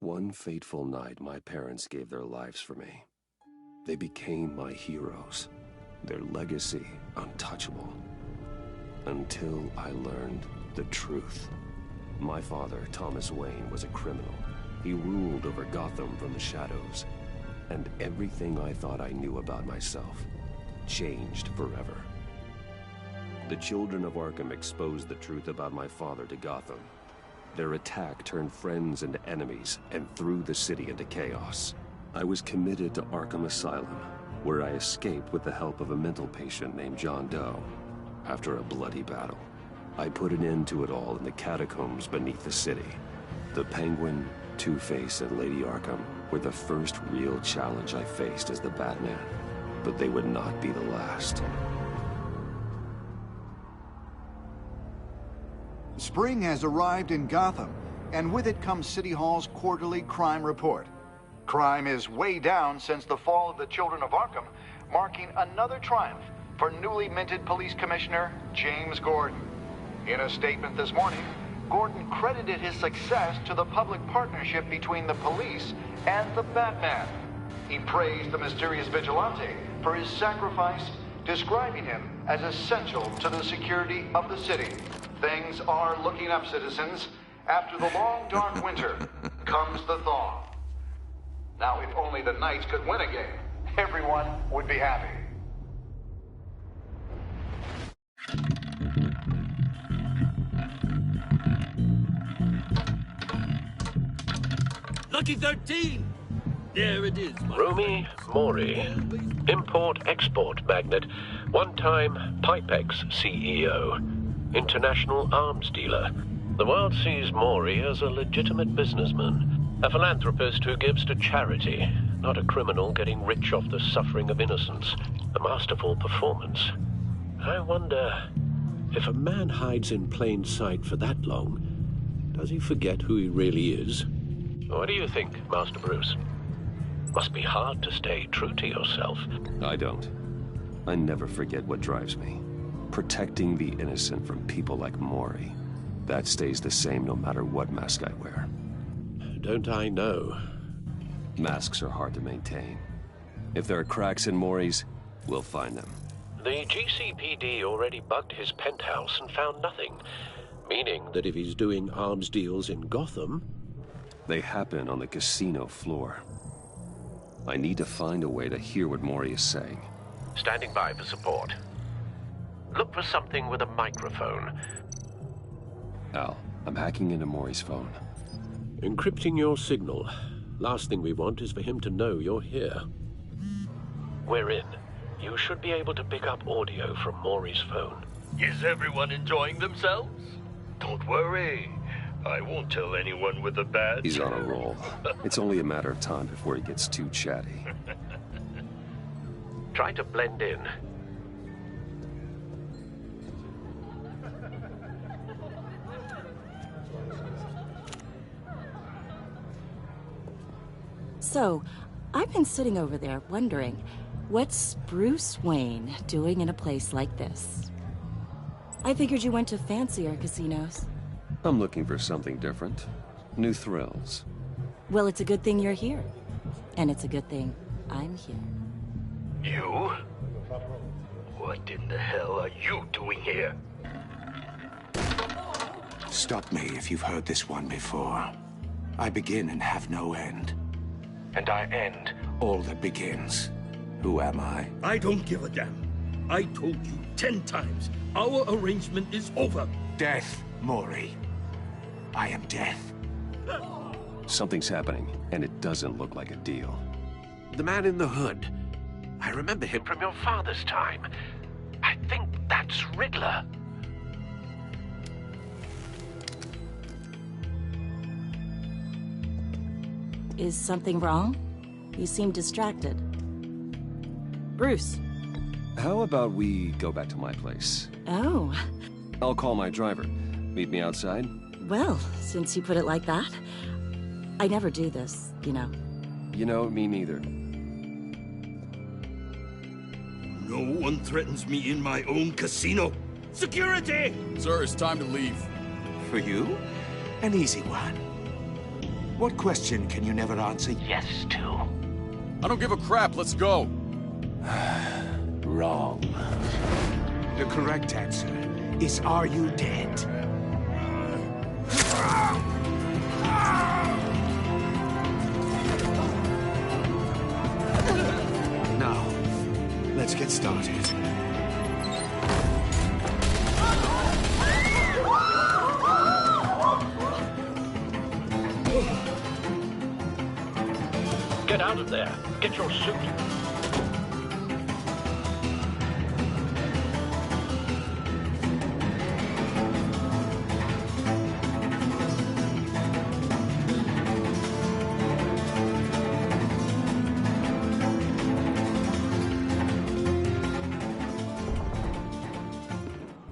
One fateful night, my parents gave their lives for me. They became my heroes, their legacy untouchable. Until I learned the truth. My father, Thomas Wayne, was a criminal. He ruled over Gotham from the shadows. And everything I thought I knew about myself changed forever. The children of Arkham exposed the truth about my father to Gotham. Their attack turned friends into enemies and threw the city into chaos. I was committed to Arkham Asylum, where I escaped with the help of a mental patient named John Doe. After a bloody battle, I put an end to it all in the catacombs beneath the city. The Penguin, Two-Face, and Lady Arkham were the first real challenge I faced as the Batman, but they would not be the last. Spring has arrived in Gotham, and with it comes City Hall's quarterly crime report. Crime is way down since the fall of the Children of Arkham, marking another triumph for newly minted Police Commissioner James Gordon. In a statement this morning, Gordon credited his success to the public partnership between the police and the Batman. He praised the mysterious vigilante for his sacrifice, describing him as essential to the security of the city. Things are looking up, citizens. After the long, dark winter comes the thaw. Now, if only the Knights could win a game, everyone would be happy. Lucky 13! There it is, Rumi Mori, import-export magnate, one-time Pipex CEO, international arms dealer. The world sees Mori as a legitimate businessman, a philanthropist who gives to charity, not a criminal getting rich off the suffering of innocence. A masterful performance. I wonder, if a man hides in plain sight for that long, does he forget who he really is? What do you think, Master Bruce? Must be hard to stay true to yourself. I don't. I never forget what drives me. Protecting the innocent from people like Mori. That stays the same no matter what mask I wear. Don't I know? Masks are hard to maintain. If there are cracks in Mori's, we'll find them. The GCPD already bugged his penthouse and found nothing. Meaning that if he's doing arms deals in Gotham... They happen on the casino floor. I need to find a way to hear what Mori is saying. Standing by for support. Look for something with a microphone. Al, I'm hacking into Mori's phone. Encrypting your signal. Last thing we want is for him to know you're here. We're in. You should be able to pick up audio from Mori's phone. Is everyone enjoying themselves? Don't worry. I won't tell anyone with a badge. He's on a roll. It's only a matter of time before he gets too chatty. Try to blend in. So, I've been sitting over there wondering, what's Bruce Wayne doing in a place like this? I figured you went to fancier casinos. I'm looking for something different. New thrills. Well, it's a good thing you're here. And it's a good thing I'm here. You? What in the hell are you doing here? Stop me if you've heard this one before. I begin and have no end. And I end all that begins. Who am I? I don't give a damn. I told you 10 times. Our arrangement is over. Death, Mori. I am death. Something's happening, and it doesn't look like a deal. The man in the hood. I remember him from your father's time. I think that's Riddler. Is something wrong? You seem distracted. Bruce. How about we go back to my place? Oh. I'll call my driver. Meet me outside? Well, since you put it like that, I never do this, you know. You know, me neither. No one threatens me in my own casino. Security! Sir, it's time to leave. For you, an easy one. What question can you never answer yes to? I don't give a crap, let's go. Wrong. The correct answer is, are you dead? Now, let's get started. Get out of there. Get your suit.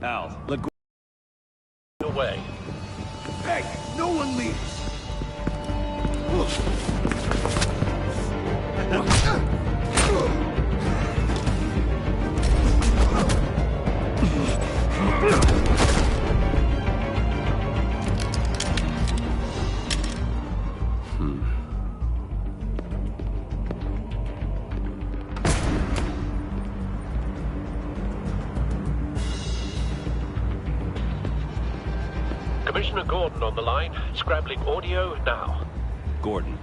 Al, let go. Away. Hey, no one leaves! Commissioner Gordon on the line. Scrabbling audio now. Gordon.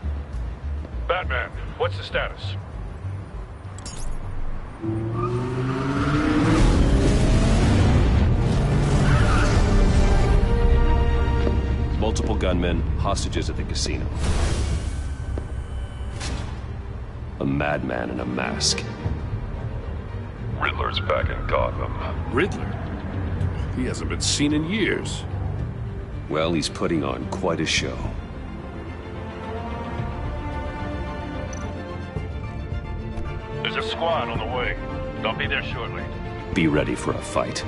Batman, what's the status? Multiple gunmen, hostages at the casino. A madman in a mask. Riddler's back in Gotham. Riddler? He hasn't been seen in years. Well, he's putting on quite a show. There's a squad on the way. They'll be there shortly. Be ready for a fight.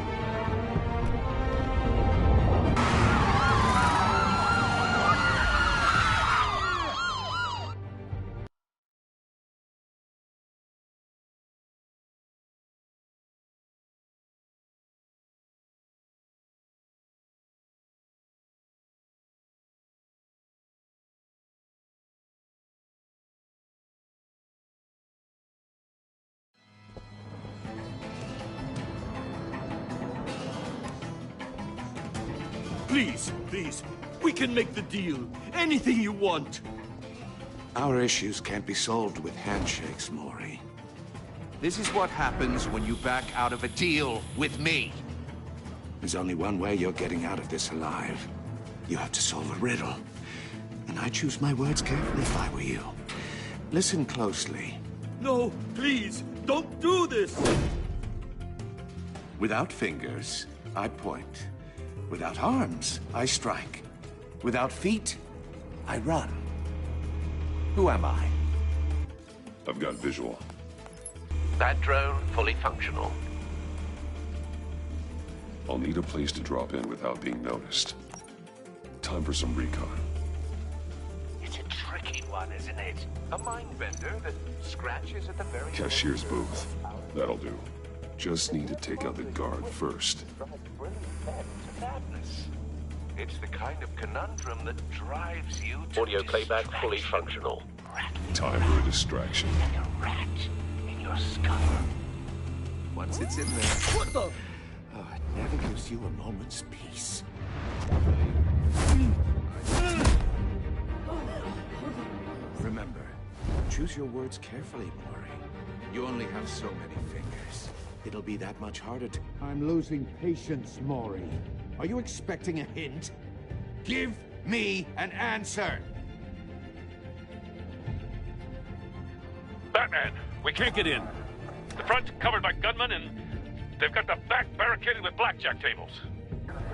Please, we can make the deal. Anything you want. Our issues can't be solved with handshakes, Mori. This is what happens when you back out of a deal with me. There's only one way you're getting out of this alive. You have to solve a riddle. And I choose my words carefully if I were you. Listen closely. No, please, don't do this! Without fingers, I point. Without arms, I strike. Without feet, I run. Who am I? I've got visual. That drone fully functional. I'll need a place to drop in without being noticed. Time for some recon. It's a tricky one, isn't it? A mind bender that scratches at the very... Cashier's booth. That'll do. Just need to take out the guard first. It's the kind of conundrum that drives you to... Audio playback fully functional. Time for a distraction. And a rat in your skull. Once it's in there... What the? Oh, it never gives you a moment's peace. Remember, choose your words carefully, Mori. You only have so many fingers. It'll be that much harder to... I'm losing patience, Mori. Are you expecting a hint? Give me an answer! Batman, we can't get in. The front's covered by gunmen and they've got the back barricaded with blackjack tables.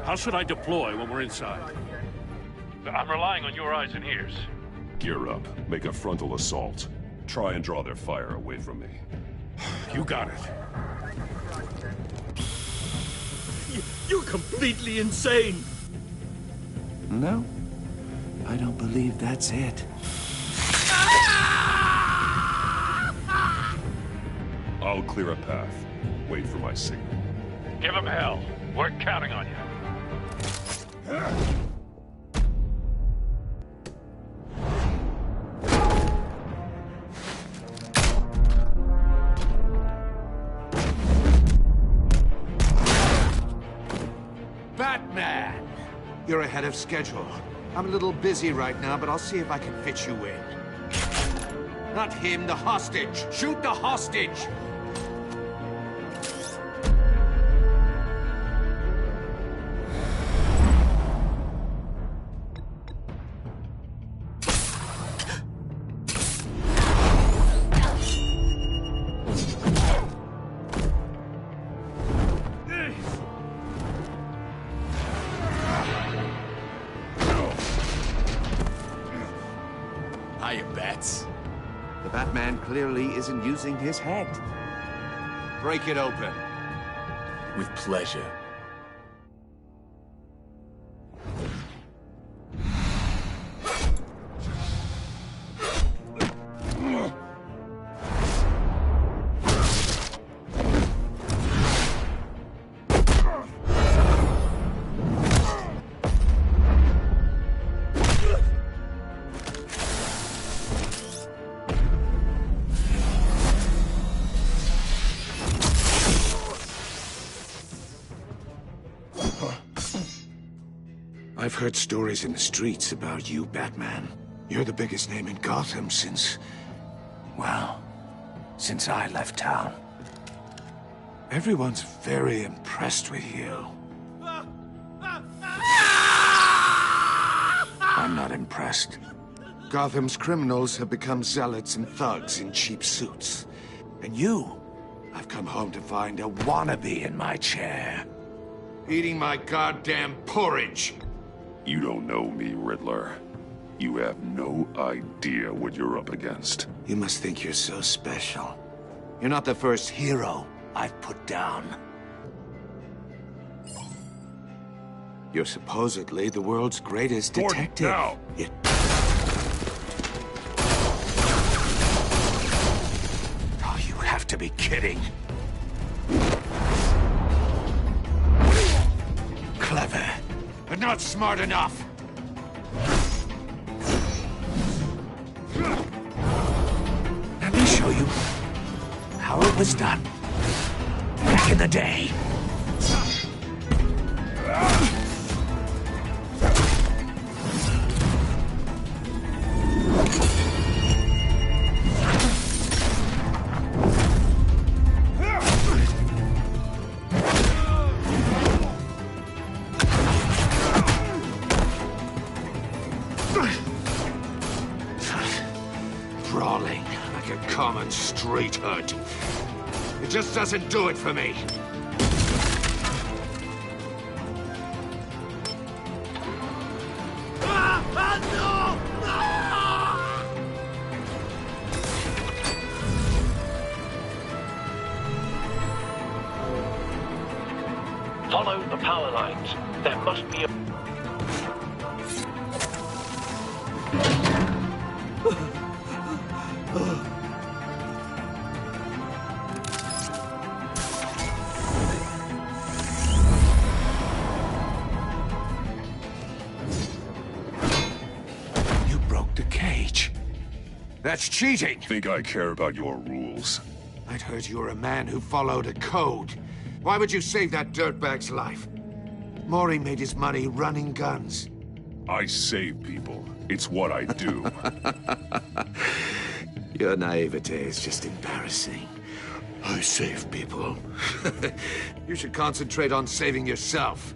How should I deploy when we're inside? I'm relying on your eyes and ears. Gear up. Make a frontal assault. Try and draw their fire away from me. You got it. You're completely insane! No, I don't believe that's it. I'll clear a path. Wait for my signal. Give them hell. We're counting on you. You're ahead of schedule. I'm a little busy right now, but I'll see if I can fit you in. Not him, the hostage! Shoot the hostage! The Batman clearly isn't using his head. Break it open. With pleasure. I've heard stories in the streets about you, Batman. You're the biggest name in Gotham since... well, since I left town. Everyone's very impressed with you. I'm not impressed. Gotham's criminals have become zealots and thugs in cheap suits. And you, I've come home to find a wannabe in my chair. Eating my goddamn porridge. You don't know me, Riddler. You have no idea what you're up against. You must think you're so special. You're not the first hero I've put down. You're supposedly the world's greatest detective. Now. Oh, you have to be kidding. Clever, but not smart enough. Let me show you how it was done back in the day. Brawling like a common street hood. It just doesn't do it for me. Follow the power lines. There must be a... You broke the cage. That's cheating. Think I care about your rules? I'd heard you were a man who followed a code. Why would you save that dirtbag's life? Mori made his money running guns. I save people. It's what I do. Your naivete is just embarrassing. I save people. You should concentrate on saving yourself.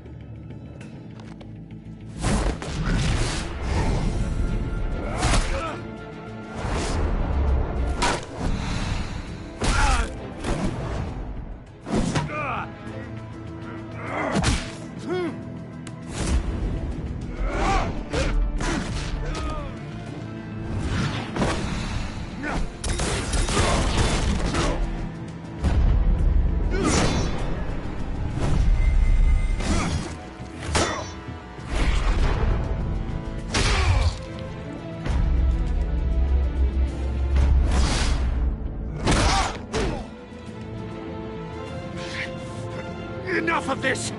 Enough of this!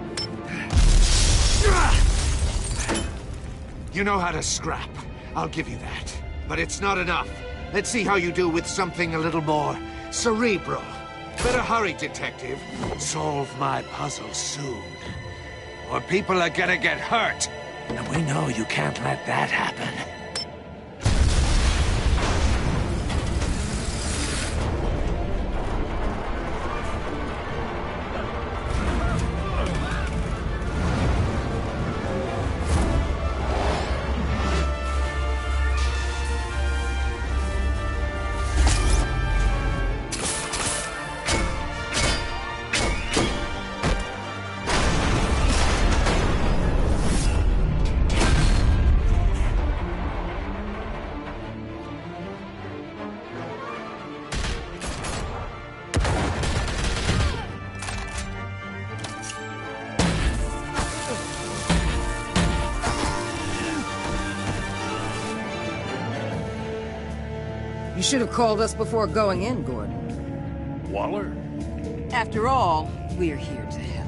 You know how to scrap. I'll give you that. But it's not enough. Let's see how you do with something a little more cerebral. Better hurry, detective. Solve my puzzle soon. Or people are gonna get hurt. And we know you can't let that happen. You should have called us before going in, Gordon. Waller? After all, we're here to help.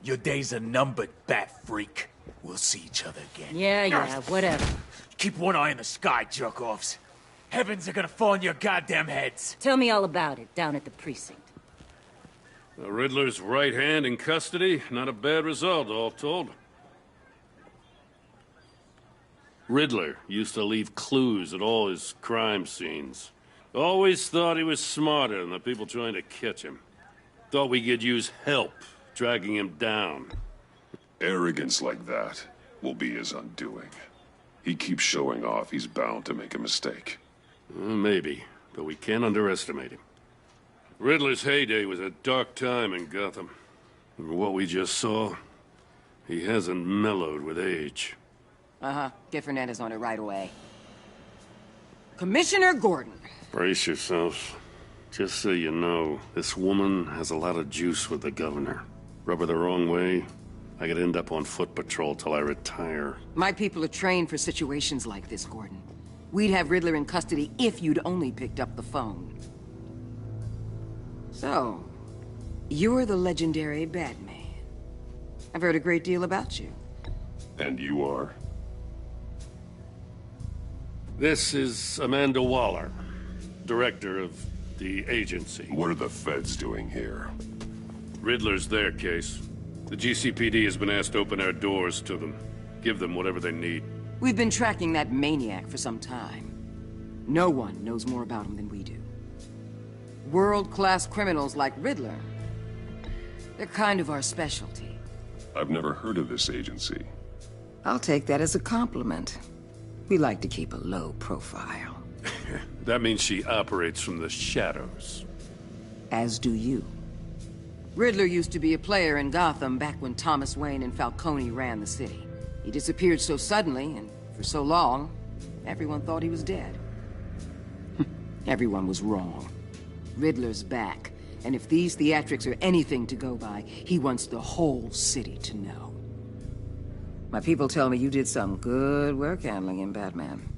Your days are numbered, bat freak. We'll see each other again. Yeah, whatever. Keep one eye in the sky, jerk-offs. Heavens are gonna fall on your goddamn heads. Tell me all about it, down at the precinct. The Riddler's right hand in custody. Not a bad result, all told. Riddler used to leave clues at all his crime scenes. Always thought he was smarter than the people trying to catch him. Thought we could use help dragging him down. Arrogance like that will be his undoing. He keeps showing off, he's bound to make a mistake. Maybe, but we can't underestimate him. Riddler's heyday was a dark time in Gotham. From what we just saw, he hasn't mellowed with age. Uh-huh. Get Fernandez on it right away. Commissioner Gordon. Brace yourselves. Just so you know, this woman has a lot of juice with the governor. Rub her the wrong way, I could end up on foot patrol till I retire. My people are trained for situations like this, Gordon. We'd have Riddler in custody if you'd only picked up the phone. So, you're the legendary Batman. I've heard a great deal about you. And you are? This is Amanda Waller, director of the agency. What are the feds doing here? Riddler's their case. The GCPD has been asked to open our doors to them. Give them whatever they need. We've been tracking that maniac for some time. No one knows more about him than we do. World-class criminals like Riddler. They're kind of our specialty. I've never heard of this agency. I'll take that as a compliment. We like to keep a low profile. That means she operates from the shadows. As do you. Riddler used to be a player in Gotham back when Thomas Wayne and Falcone ran the city. He disappeared so suddenly, and for so long, everyone thought he was dead. Everyone was wrong. Riddler's back, and if these theatrics are anything to go by, he wants the whole city to know. My people tell me you did some good work handling him, Batman.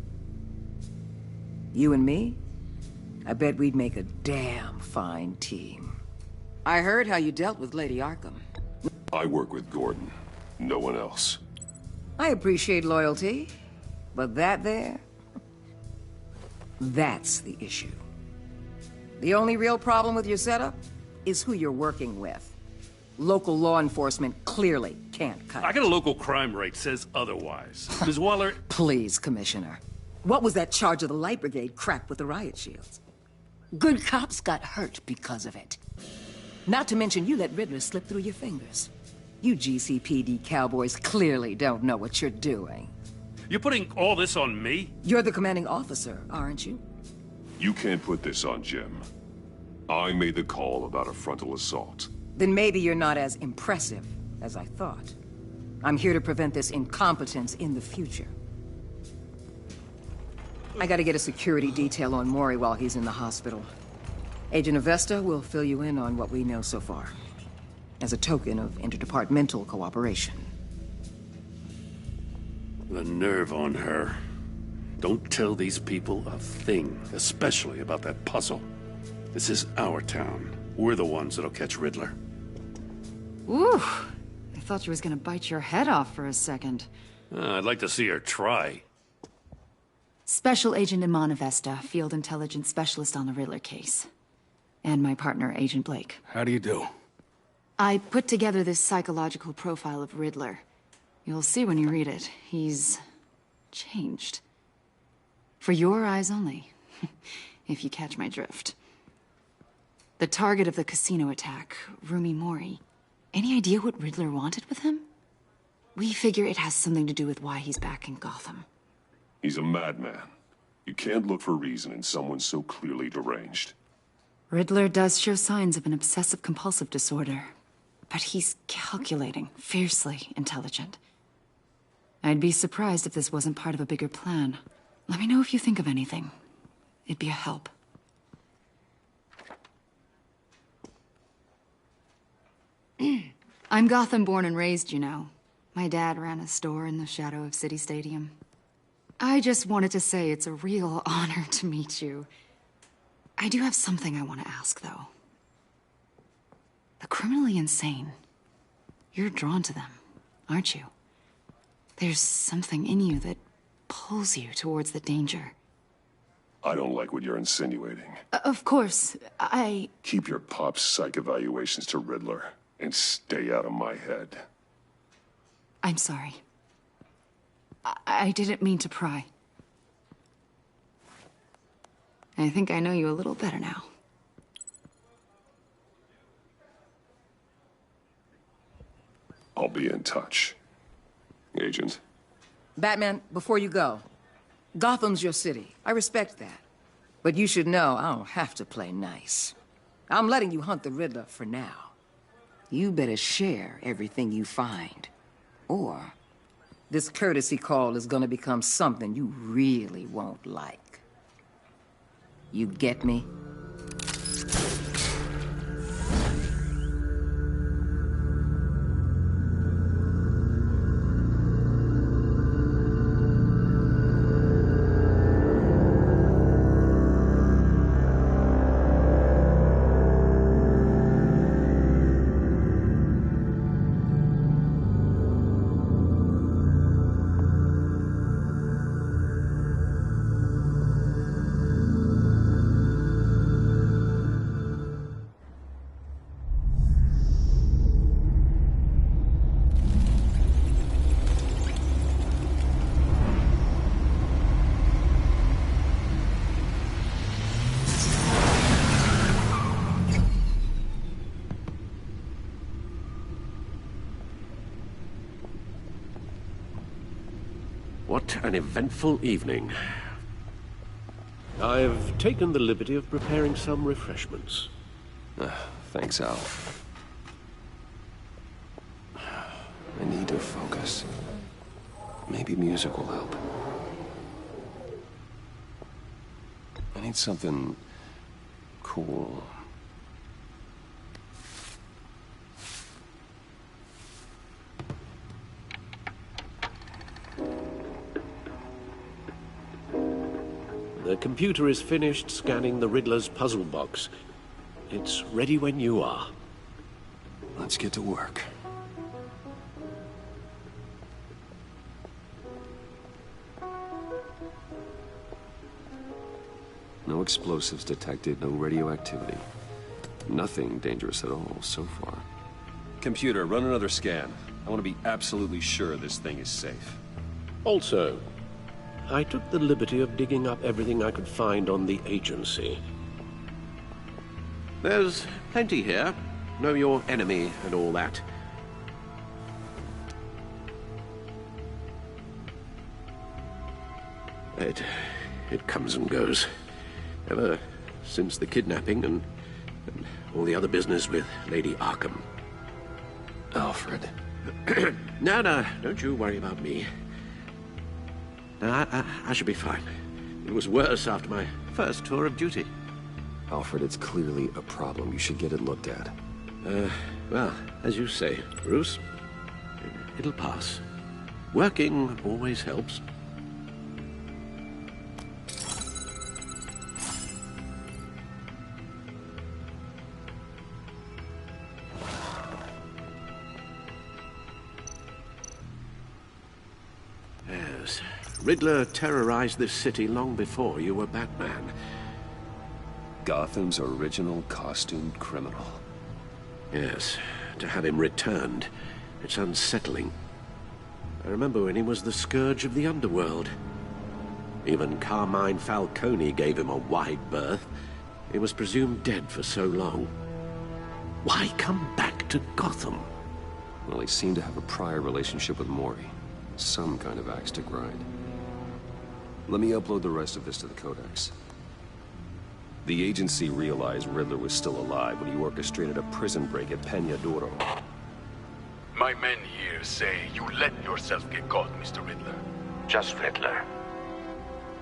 You and me? I bet we'd make a damn fine team. I heard how you dealt with Lady Arkham. I work with Gordon. No one else. I appreciate loyalty, but that there... that's the issue. The only real problem with your setup is who you're working with. Local law enforcement clearly can't cut it. I got a local crime rate says otherwise. Ms. Waller... Please, Commissioner. What was that charge of the Light Brigade cracked with the riot shields? Good cops got hurt because of it. Not to mention you let Riddler slip through your fingers. You GCPD cowboys clearly don't know what you're doing. You're putting all this on me? You're the commanding officer, aren't you? You can't put this on Jim. I made the call about a frontal assault. Then maybe you're not as impressive as I thought. I'm here to prevent this incompetence in the future. I gotta get a security detail on Mori while he's in the hospital. Agent Avesta will fill you in on what we know so far, as a token of interdepartmental cooperation. The nerve on her. Don't tell these people a thing, especially about that puzzle. This is our town. We're the ones that'll catch Riddler. Ooh, I thought she was gonna bite your head off for a second. I'd like to see her try. Special Agent Iman Avesta, Field Intelligence Specialist on the Riddler case. And my partner, Agent Blake. How do you do? I put together this psychological profile of Riddler. You'll see when you read it. He's changed. For your eyes only, if you catch my drift. The target of the casino attack, Rumi Mori. Any idea what Riddler wanted with him? We figure it has something to do with why he's back in Gotham. He's a madman. You can't look for reason in someone so clearly deranged. Riddler does show signs of an obsessive-compulsive disorder, but he's calculating, fiercely intelligent. I'd be surprised if this wasn't part of a bigger plan. Let me know if you think of anything. It'd be a help. I'm Gotham born and raised, you know. My dad ran a store in the shadow of City Stadium. I just wanted to say it's a real honor to meet you. I do have something I want to ask, though. The criminally insane. You're drawn to them, aren't you? There's something in you that pulls you towards the danger. I don't like what you're insinuating. Of course, Keep your pop psych evaluations to Riddler, and stay out of my head. I'm sorry. I didn't mean to pry. I think I know you a little better now. I'll be in touch. Agent. Batman, before you go, Gotham's your city. I respect that. But you should know I don't have to play nice. I'm letting you hunt the Riddler for now. You better share everything you find. Or this courtesy call is gonna become something you really won't like. You get me? What an eventful evening. I've taken the liberty of preparing some refreshments. Thanks, Al. I need to focus. Maybe music will help. I need something cool. The computer is finished scanning the Riddler's puzzle box. It's ready when you are. Let's get to work. No explosives detected, no radioactivity. Nothing dangerous at all so far. Computer, run another scan. I want to be absolutely sure this thing is safe. Also, I took the liberty of digging up everything I could find on the agency. There's plenty here. Know your enemy and all that. It comes and goes. Ever since the kidnapping and all the other business with Lady Arkham. Alfred. No, don't you worry about me. No, I should be fine. It was worse after my first tour of duty. Alfred, it's clearly a problem. You should get it looked at. Well, as you say, Bruce, it'll pass. Working always helps. Yes, Riddler terrorized this city long before you were Batman. Gotham's original costumed criminal. Yes, to have him returned, it's unsettling. I remember when he was the scourge of the underworld. Even Carmine Falcone gave him a wide berth. He was presumed dead for so long. Why come back to Gotham? Well, he seemed to have a prior relationship with Mori. Some kind of axe to grind. Let me upload the rest of this to the Codex. The agency realized Riddler was still alive when he orchestrated a prison break at Peña Duro. My men here say you let yourself get caught, Mr. Riddler. Just Riddler.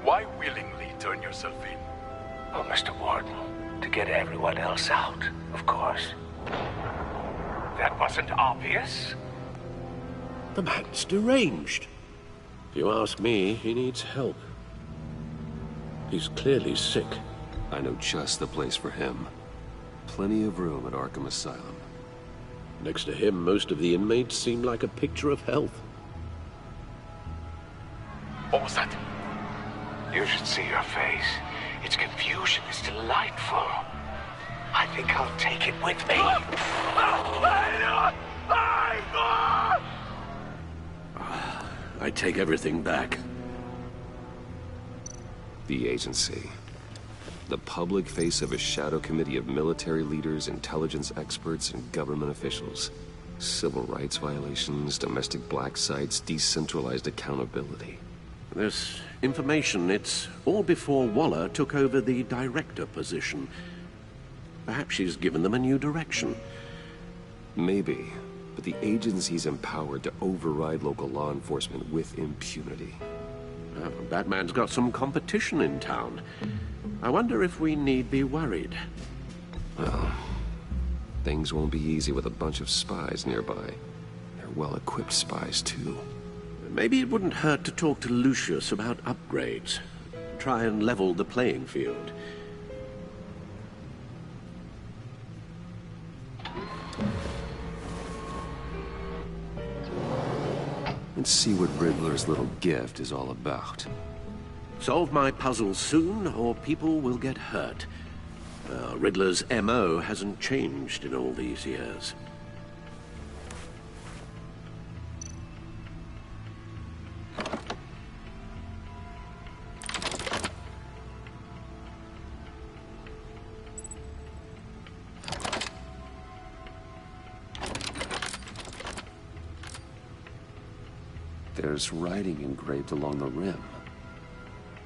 Why willingly turn yourself in? Oh, Mr. Warden, to get everyone else out, of course. That wasn't obvious? The man's deranged. If you ask me, he needs help. He's clearly sick. I know just the place for him. Plenty of room at Arkham Asylum. Next to him, most of the inmates seem like a picture of health. What was that? You should see your face. Its confusion is delightful. I think I'll take it with me. I take everything back. The agency. The public face of a shadow committee of military leaders, intelligence experts, and government officials. Civil rights violations, domestic black sites, decentralized accountability. This information, it's all before Waller took over the director position. Perhaps she's given them a new direction. Maybe, but the agency's empowered to override local law enforcement with impunity. Batman's got some competition in town. I wonder if we need be worried. Well, things won't be easy with a bunch of spies nearby. They're well-equipped spies, too. Maybe it wouldn't hurt to talk to Lucius about upgrades. Try and level the playing field. Let's see what Riddler's little gift is all about. Solve my puzzle soon, or people will get hurt. Riddler's M.O. hasn't changed in all these years. There's writing engraved along the rim.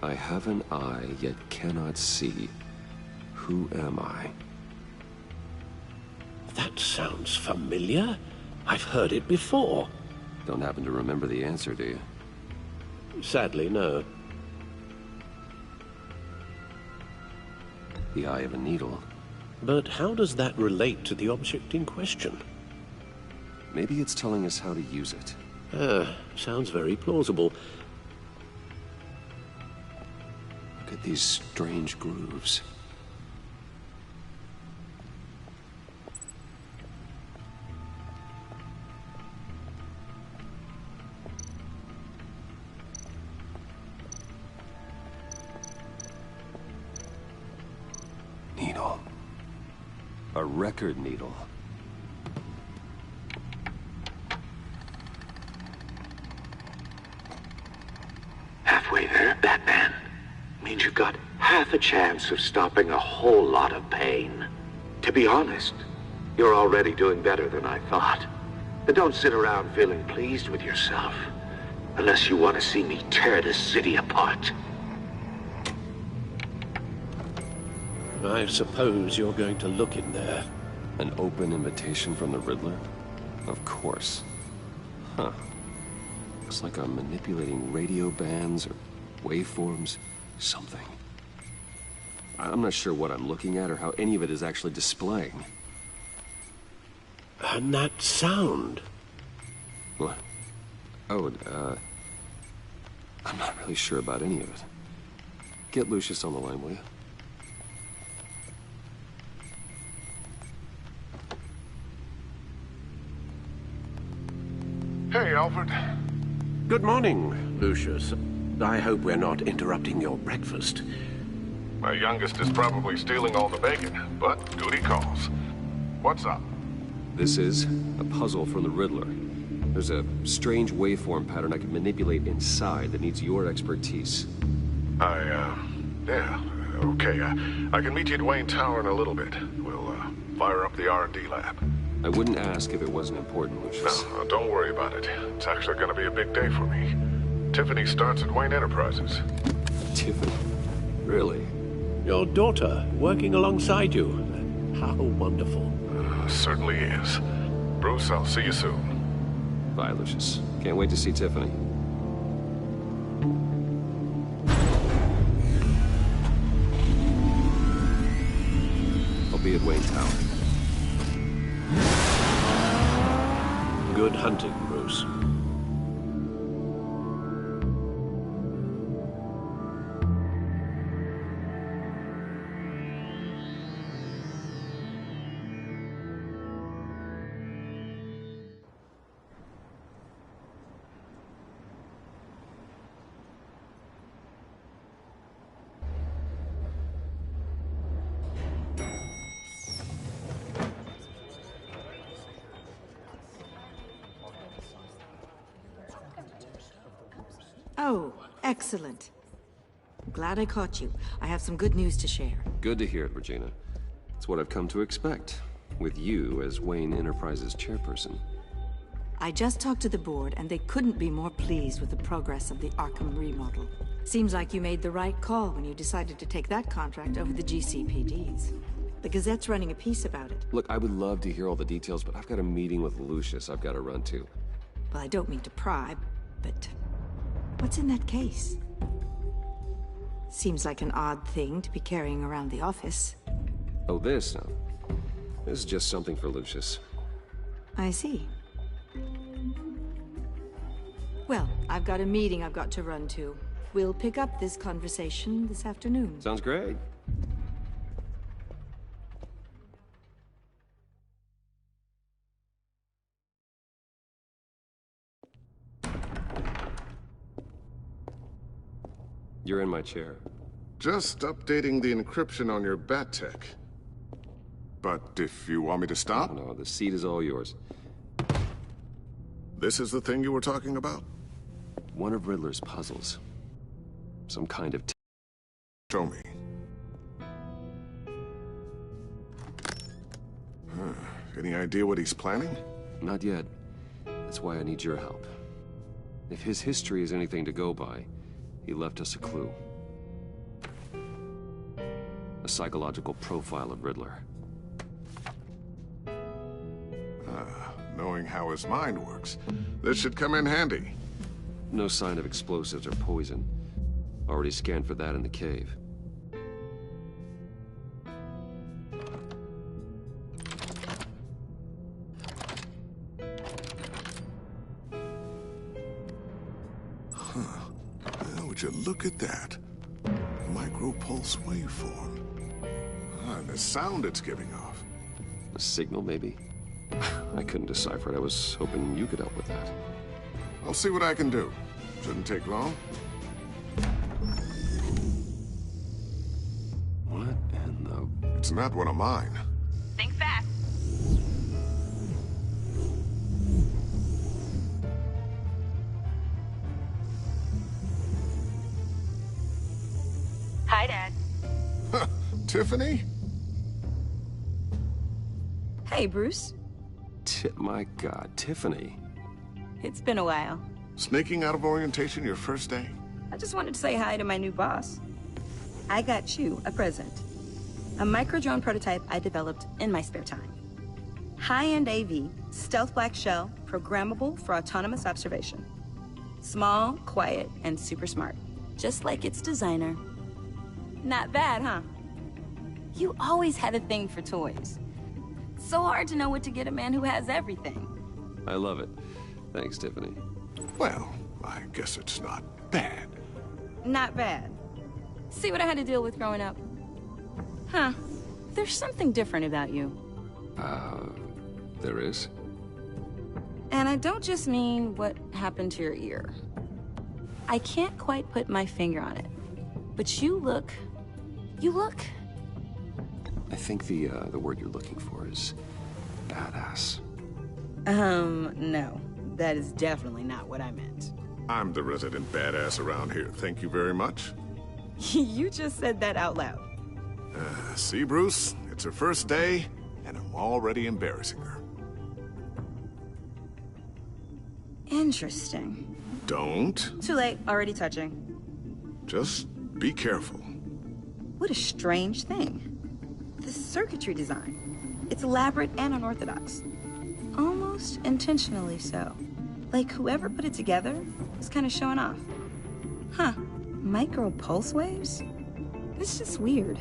I have an eye, yet cannot see. Who am I? That sounds familiar. I've heard it before. Don't happen to remember the answer, do you? Sadly, no. The eye of a needle. But how does that relate to the object in question? Maybe it's telling us how to use it. Sounds very plausible. Look at these strange grooves. Needle. A record needle. Halfway there, Batman. Means you've got half a chance of stopping a whole lot of pain. To be honest, you're already doing better than I thought. But don't sit around feeling pleased with yourself. Unless you want to see me tear this city apart. I suppose you're going to look in there. An open invitation from the Riddler? Of course. Huh. Looks like I'm manipulating radio bands or waveforms. Something. I'm not sure what I'm looking at or how any of it is actually displaying. And that sound? What? Oh, I'm not really sure about any of it. Get Lucius on the line, will you? Hey, Alfred. Good morning, Lucius. I hope we're not interrupting your breakfast. My youngest is probably stealing all the bacon, but duty calls. What's up? This is a puzzle from the Riddler. There's a strange waveform pattern I can manipulate inside that needs your expertise. Yeah, okay. I can meet you at Wayne Tower in a little bit. We'll, fire up the R&D lab. I wouldn't ask if it wasn't important, Lucius. No, don't worry about it. It's actually gonna be a big day for me. Tiffany starts at Wayne Enterprises. Tiffany? Really? Your daughter, working alongside you. How wonderful. Certainly is. Bruce, I'll see you soon. Bye, Lucius. Can't wait to see Tiffany. I'll be at Wayne Tower. Good hunting, Bruce. Oh, excellent. I'm glad I caught you. I have some good news to share. Good to hear it, Regina. It's what I've come to expect, with you as Wayne Enterprises chairperson. I just talked to the board, and they couldn't be more pleased with the progress of the Arkham remodel. Seems like you made the right call when you decided to take that contract over the GCPD's. The Gazette's running a piece about it. Look, I would love to hear all the details, but I've got a meeting with Lucius I've got to run to. Well, I don't mean to pry, but what's in that case? Seems like an odd thing to be carrying around the office. Oh, this? No. This is just something for Lucius. I see. Well, I've got a meeting I've got to run to. We'll pick up this conversation this afternoon. Sounds great. You're in my chair. Just updating the encryption on your Bat-Tech. But if you want me to stop? No, the seat is all yours. This is the thing you were talking about? One of Riddler's puzzles. Some kind of... Show me. Any idea what he's planning? Not yet. That's why I need your help. If his history is anything to go by, he left us a clue. A psychological profile of Riddler. Knowing how his mind works, this should come in handy. No sign of explosives or poison. Already scanned for that in the cave. Would you look at that? Micropulse waveform. And the sound it's giving off. A signal, maybe? I couldn't decipher it. I was hoping you could help with that. I'll see what I can do. Shouldn't take long. What in the... It's not one of mine. Think fast. Hi, Dad. Tiffany? Hey, Bruce. My God, Tiffany. It's been a while. Sneaking out of orientation your first day? I just wanted to say hi to my new boss. I got you a present. A micro-drone prototype I developed in my spare time. High-end AV, stealth black shell, programmable for autonomous observation. Small, quiet, and super smart. Just like its designer. Not bad, huh? You always had a thing for toys. So hard to know what to get a man who has everything. I love it. Thanks, Tiffany. Well, I guess it's not bad. Not bad. See what I had to deal with growing up? Huh. There's something different about you. There is? And I don't just mean what happened to your ear. I can't quite put my finger on it. But you look... I think the word you're looking for is badass. No. That is definitely not what I meant. I'm the resident badass around here. Thank you very much. You just said that out loud. See, Bruce? It's her first day, and I'm already embarrassing her. Interesting. Don't. Too late. Already touching. Just be careful. What a strange thing. The circuitry design. It's elaborate and unorthodox. Almost intentionally so. Like whoever put it together was kind of showing off. Huh. Micro pulse waves? It's just weird.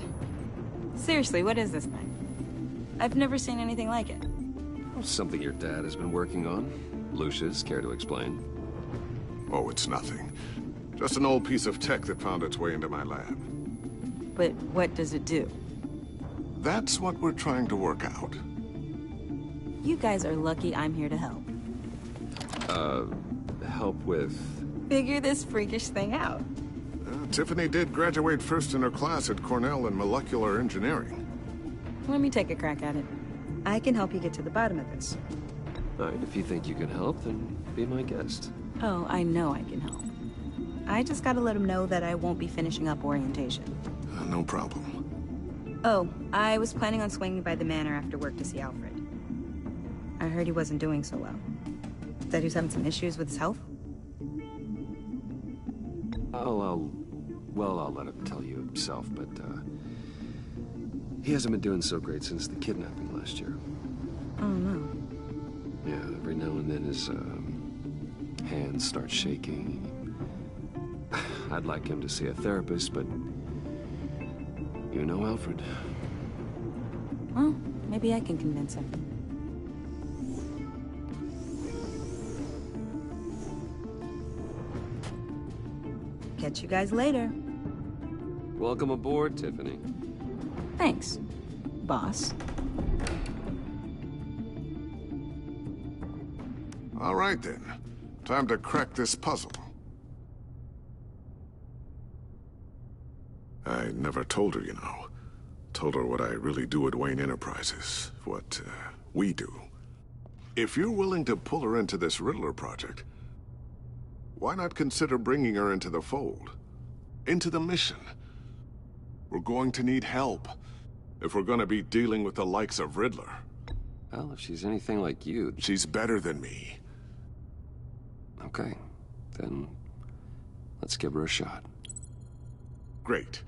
Seriously, what is this thing? I've never seen anything like it. Something your dad has been working on. Lucius, care to explain? Oh, it's nothing. Just an old piece of tech that found its way into my lab. But what does it do? That's what we're trying to work out. You guys are lucky I'm here to help. Help with... Figure this freakish thing out. Tiffany did graduate first in her class at Cornell in molecular engineering. Let me take a crack at it. I can help you get to the bottom of this. All right, if you think you can help, then be my guest. Oh, I know I can help. I just gotta let him know that I won't be finishing up orientation. No problem. Oh, I was planning on swinging by the manor after work to see Alfred. I heard he wasn't doing so well. Said he was having some issues with his health? I'll let him tell you himself, but, he hasn't been doing so great since the kidnapping last year. Oh, no. Yeah, every now and then his, hands start shaking. I'd like him to see a therapist, but... You know Alfred. Well, maybe I can convince him. Catch you guys later. Welcome aboard, Tiffany. Thanks, boss. All right, then. Time to crack this puzzle. I never told her, you know. Told her what I really do at Wayne Enterprises. What, we do. If you're willing to pull her into this Riddler project, why not consider bringing her into the fold? Into the mission? We're going to need help if we're going to be dealing with the likes of Riddler. Well, if she's anything like you... She's better than me. Okay, then let's give her a shot. Great.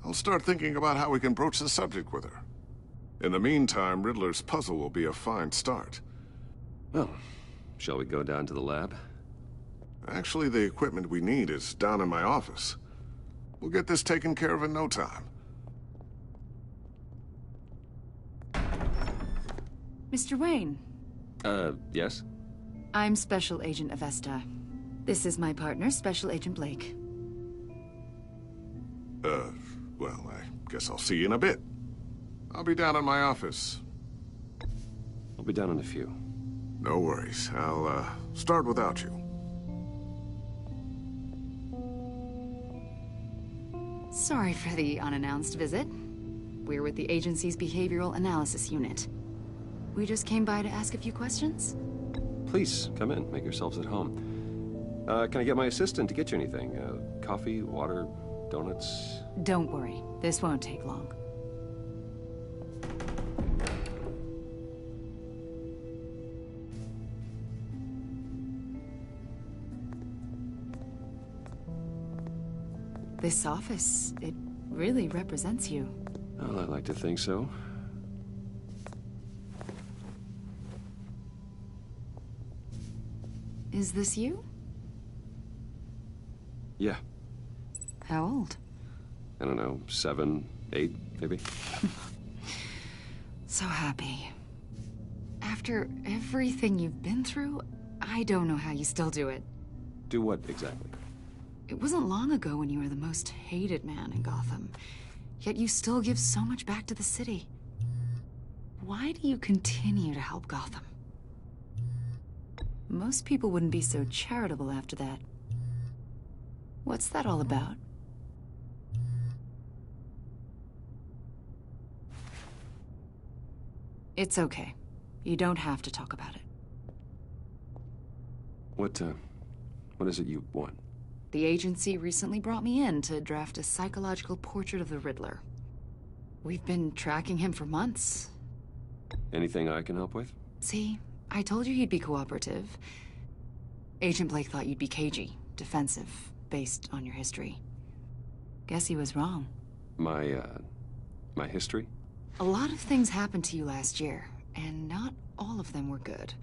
I'll start thinking about how we can broach the subject with her. In the meantime, Riddler's puzzle will be a fine start. Well, shall we go down to the lab? Actually, the equipment we need is down in my office. We'll get this taken care of in no time. Mr. Wayne. Yes? I'm Special Agent Avesta. This is my partner, Special Agent Blake. Well, I guess I'll see you in a bit. I'll be down in my office. I'll be down in a few. No worries. I'll, start without you. Sorry for the unannounced visit. We're with the agency's Behavioral Analysis Unit. We just came by to ask a few questions. Please, come in. Make yourselves at home. Can I get my assistant to get you anything? Coffee, water, donuts? Don't worry. This won't take long. This office, it really represents you. Well, I like to think so. Is this you? Yeah. How old? I don't know, 7, 8, maybe? So happy. After everything you've been through, I don't know how you still do it. Do what, exactly? It wasn't long ago when you were the most hated man in Gotham, yet you still give so much back to the city. Why do you continue to help Gotham? Most people wouldn't be so charitable after that. What's that all about? It's okay. You don't have to talk about it. What is it you want? The agency recently brought me in to draft a psychological portrait of the Riddler. We've been tracking him for months. Anything I can help with? See, I told you he'd be cooperative. Agent Blake thought you'd be cagey, defensive, based on your history. Guess he was wrong. My history? A lot of things happened to you last year, and not all of them were good.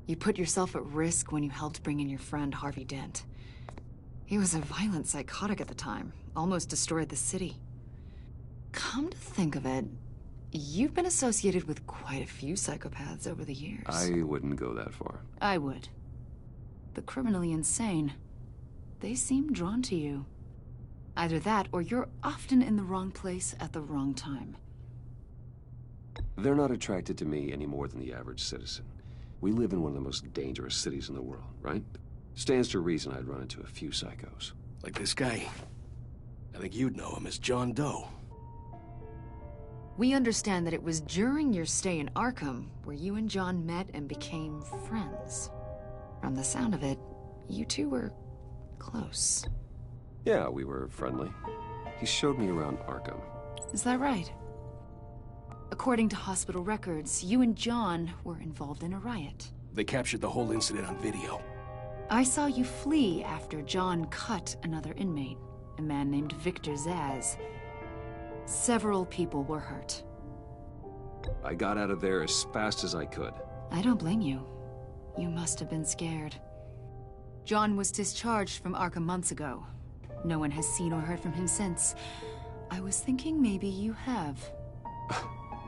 You put yourself at risk when you helped bring in your friend Harvey Dent. He was a violent psychotic at the time, almost destroyed the city. Come to think of it, you've been associated with quite a few psychopaths over the years. I wouldn't go that far. I would. The criminally insane. They seem drawn to you. Either that, or you're often in the wrong place at the wrong time. They're not attracted to me any more than the average citizen. We live in one of the most dangerous cities in the world, right? Stands to reason I'd run into a few psychos. Like this guy. I think you'd know him as John Doe. We understand that it was during your stay in Arkham where you and John met and became friends. From the sound of it, you two were close. Yeah, we were friendly. He showed me around Arkham. Is that right? According to hospital records, you and John were involved in a riot. They captured the whole incident on video. I saw you flee after John cut another inmate, a man named Victor Zsasz. Several people were hurt. I got out of there as fast as I could. I don't blame you. You must have been scared. John was discharged from Arkham months ago. No one has seen or heard from him since. I was thinking maybe you have.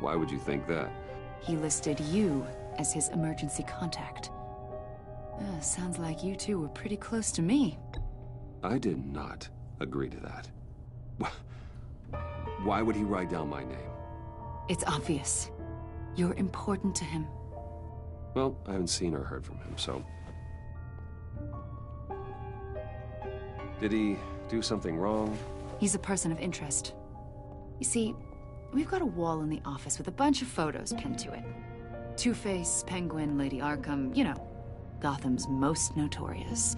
Why would you think that? He listed you as his emergency contact. Sounds like you two were pretty close to me. I did not agree to that. Why would he write down my name? It's obvious. You're important to him. Well, I haven't seen or heard from him, so... Did he do something wrong? He's a person of interest. You see, we've got a wall in the office with a bunch of photos pinned to it. Two-Face, Penguin, Lady Arkham, you know, Gotham's most notorious.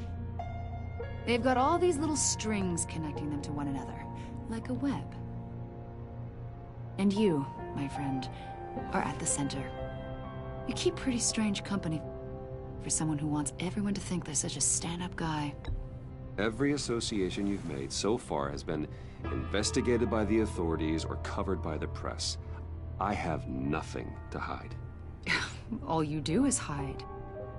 They've got all these little strings connecting them to one another, like a web. And you, my friend, are at the center. You keep pretty strange company for someone who wants everyone to think they're such a stand-up guy. Every association you've made so far has been investigated by the authorities or covered by the press. I have nothing to hide. All you do is hide.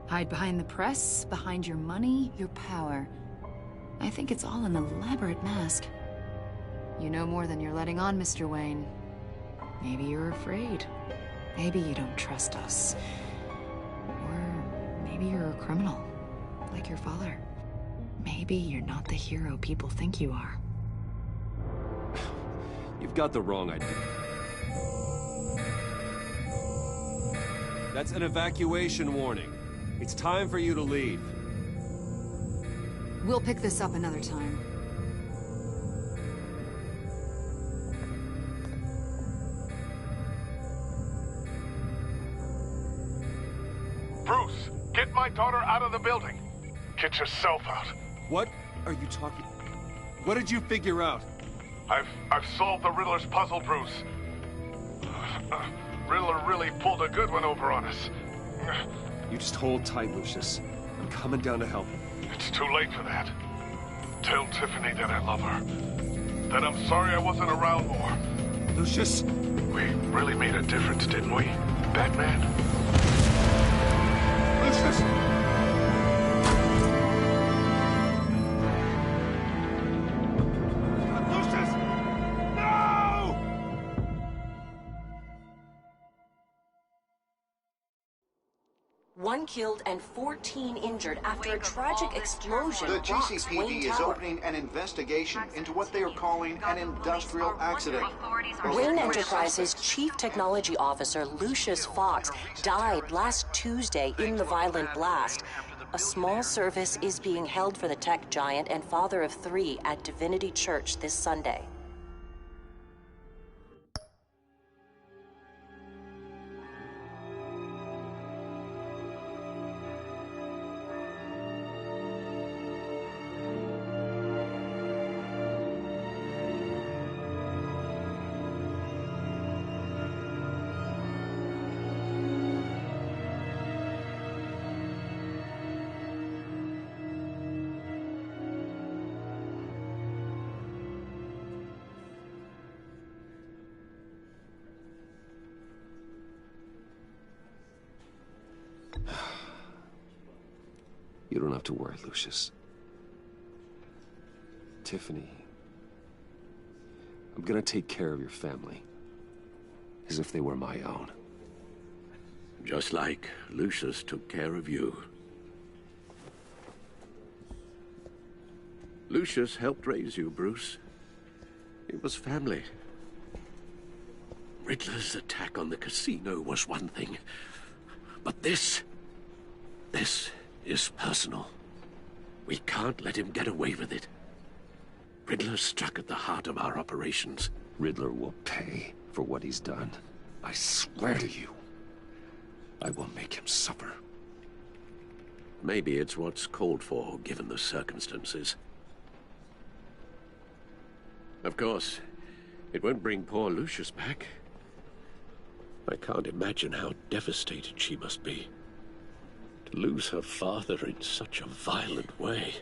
Hide behind the press, behind your money, your power. I think it's all an elaborate mask. You know more than you're letting on, Mr. Wayne. Maybe you're afraid. Maybe you don't trust us. Or maybe you're a criminal, like your father. Maybe you're not the hero people think you are. You've got the wrong idea. That's an evacuation warning. It's time for you to leave. We'll pick this up another time. Bruce, get my daughter out of the building. Get yourself out. What are you talking? What did you figure out? I've solved the Riddler's puzzle, Bruce. Riddler really pulled a good one over on us. You just hold tight, Lucius. I'm coming down to help. It's too late for that. Tell Tiffany that I love her. That I'm sorry I wasn't around more. Lucius? We really made a difference, didn't we, Batman? Lucius! One killed and 14 injured after a tragic explosion. The rocks Wayne GCPD is Tower. opening an investigation into what they are calling an industrial accident. Wayne Enterprises' Chief Technology Officer, Lucius Fox, died last Tuesday in the violent blast. A small service is being held for the tech giant and father of 3 at Divinity Church this Sunday. You don't have to worry, Lucius. Tiffany, I'm gonna take care of your family. As if they were my own. Just like Lucius took care of you. Lucius helped raise you, Bruce. It was family. Riddler's attack on the casino was one thing. But this is personal. We can't let him get away with it. Riddler struck at the heart of our operations. Riddler will pay for what he's done. I swear to you. I will make him suffer. Maybe it's what's called for, given the circumstances. Of course, it won't bring poor Lucius back. I can't imagine how devastated she must be. To lose her father in such a violent way.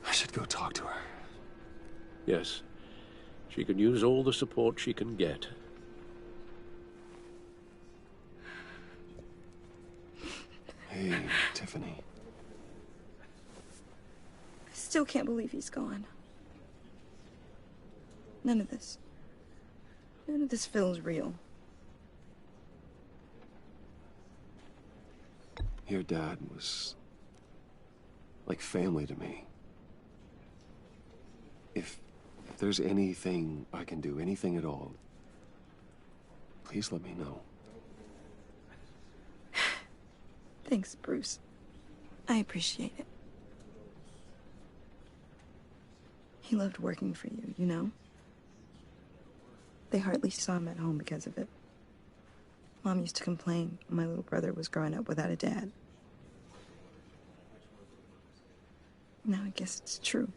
I should go talk to her. Yes, she can use all the support she can get. Hey, Tiffany. I still can't believe he's gone. None of this feels real. Your dad was like family to me. If there's anything I can do, anything at all, please let me know. Thanks, Bruce. I appreciate it. He loved working for you, you know? They hardly saw him at home because of it. Mom used to complain when my little brother was growing up without a dad. Now I guess it's true.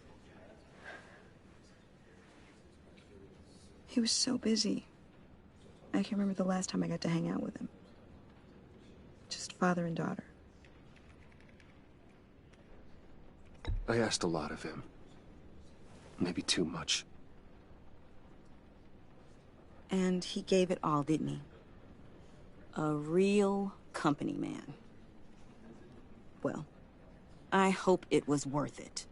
He was so busy. I can remember the last time I got to hang out with him. Just father and daughter. I asked a lot of him. Maybe too much. And he gave it all, didn't he? A real company man. Well, I hope it was worth it.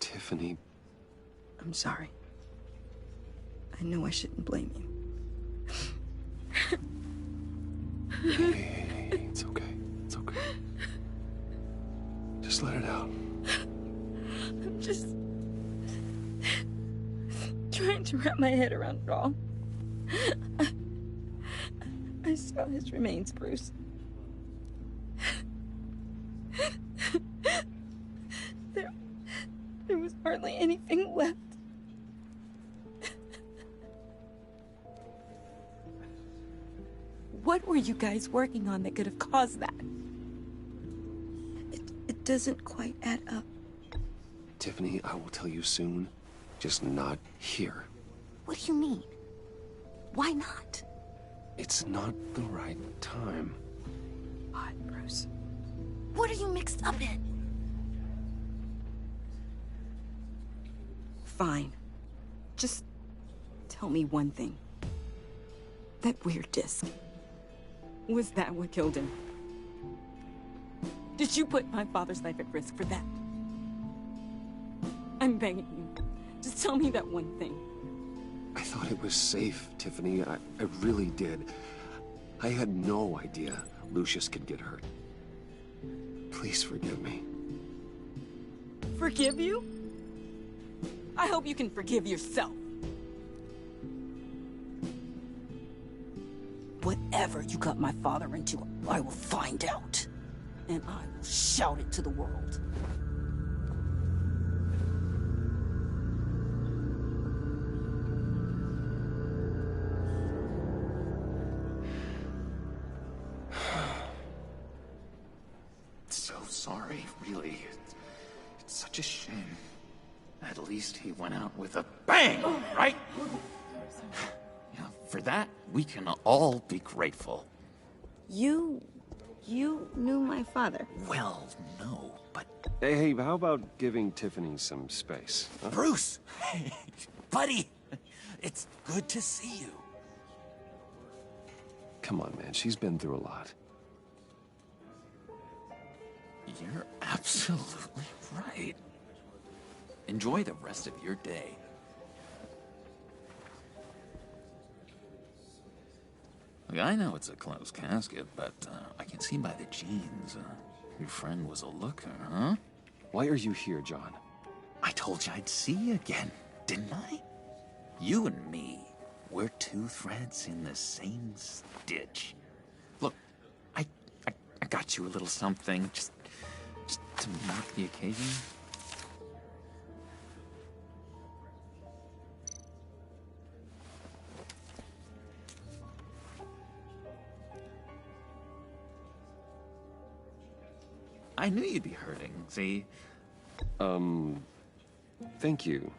Tiffany. I'm sorry. I know I shouldn't blame you. Hey, it's okay. It's okay. Just let it out. I'm just trying to wrap my head around it all. I saw his remains, Bruce. There was hardly anything left. What were you guys working on that could have caused that? It doesn't quite add up. Tiffany, I will tell you soon. Just not here. What do you mean? Why not? It's not the right time. God, Bruce. What are you mixed up in? Fine. Just tell me one thing. That weird disc. Was that what killed him? Did you put my father's life at risk for that? I'm begging you. Just tell me that one thing. I thought it was safe, Tiffany. I really did. I had no idea Lucius could get hurt. Please forgive me. Forgive you? I hope you can forgive yourself. Whatever you got my father into, I will find out. And I will shout it to the world. So sorry, really. It's such a shame. At least he went out with a bang, right? Yeah, for that, we can all be grateful. You knew my father. Well, no, but... Hey, how about giving Tiffany some space? Huh? Bruce! Buddy! It's good to see you. Come on, man. She's been through a lot. You're absolutely right. Enjoy the rest of your day. Look, I know it's a closed casket, but I can see by the jeans, your friend was a looker, huh? Why are you here, John? I told you I'd see you again, didn't I? You and me, we're two threads in the same stitch. Look, I got you a little something, just to mark the occasion. I knew you'd be hurting, see? Thank you,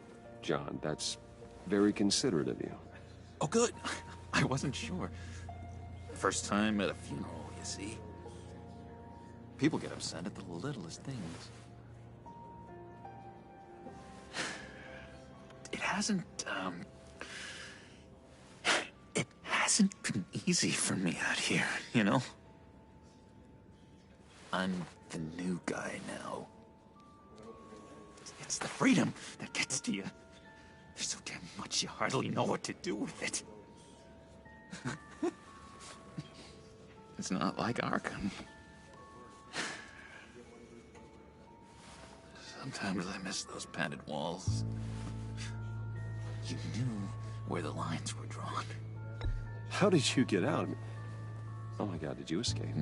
John. That's very considerate of you. Oh, good. I wasn't sure. First time at a funeral, you see? People get upset at the littlest things. It hasn't been easy for me out here, you know? I'm the new guy now. It's the freedom that gets to you. There's so damn much you hardly know what to do with it. It's not like Arkham. Sometimes I miss those padded walls. You knew where the lines were drawn. How did you get out? Oh my God, did you escape?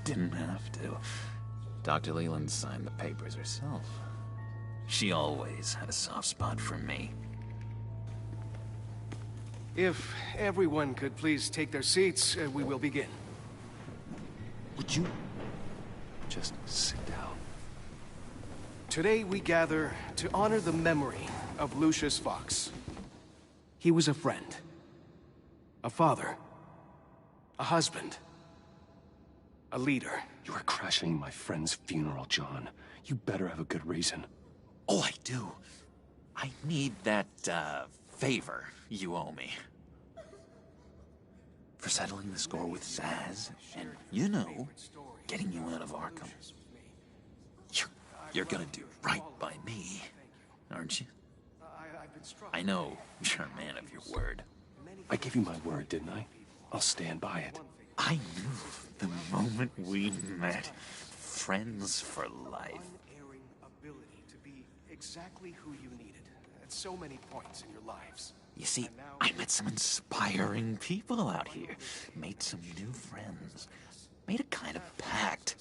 Didn't have to. Dr. Leland signed the papers herself. She always had a soft spot for me. If everyone could please take their seats, we will begin. Would you just sit down? Today we gather to honor the memory of Lucius Fox. He was a friend, a father, a husband, a leader. You are crashing my friend's funeral, John. You better have a good reason. Oh, I do. I need that, favor you owe me. For settling the score with Zsasz, and, you know, getting you out of Arkham. You're gonna do right by me, aren't you? I know you're a man of your word. I gave you my word, didn't I? I'll stand by it. I knew the moment we met. Friends for life. Unerring ability to be exactly who you needed at so many points in your lives. You see, I met some inspiring people out here. Made some new friends. Made a kind of pact.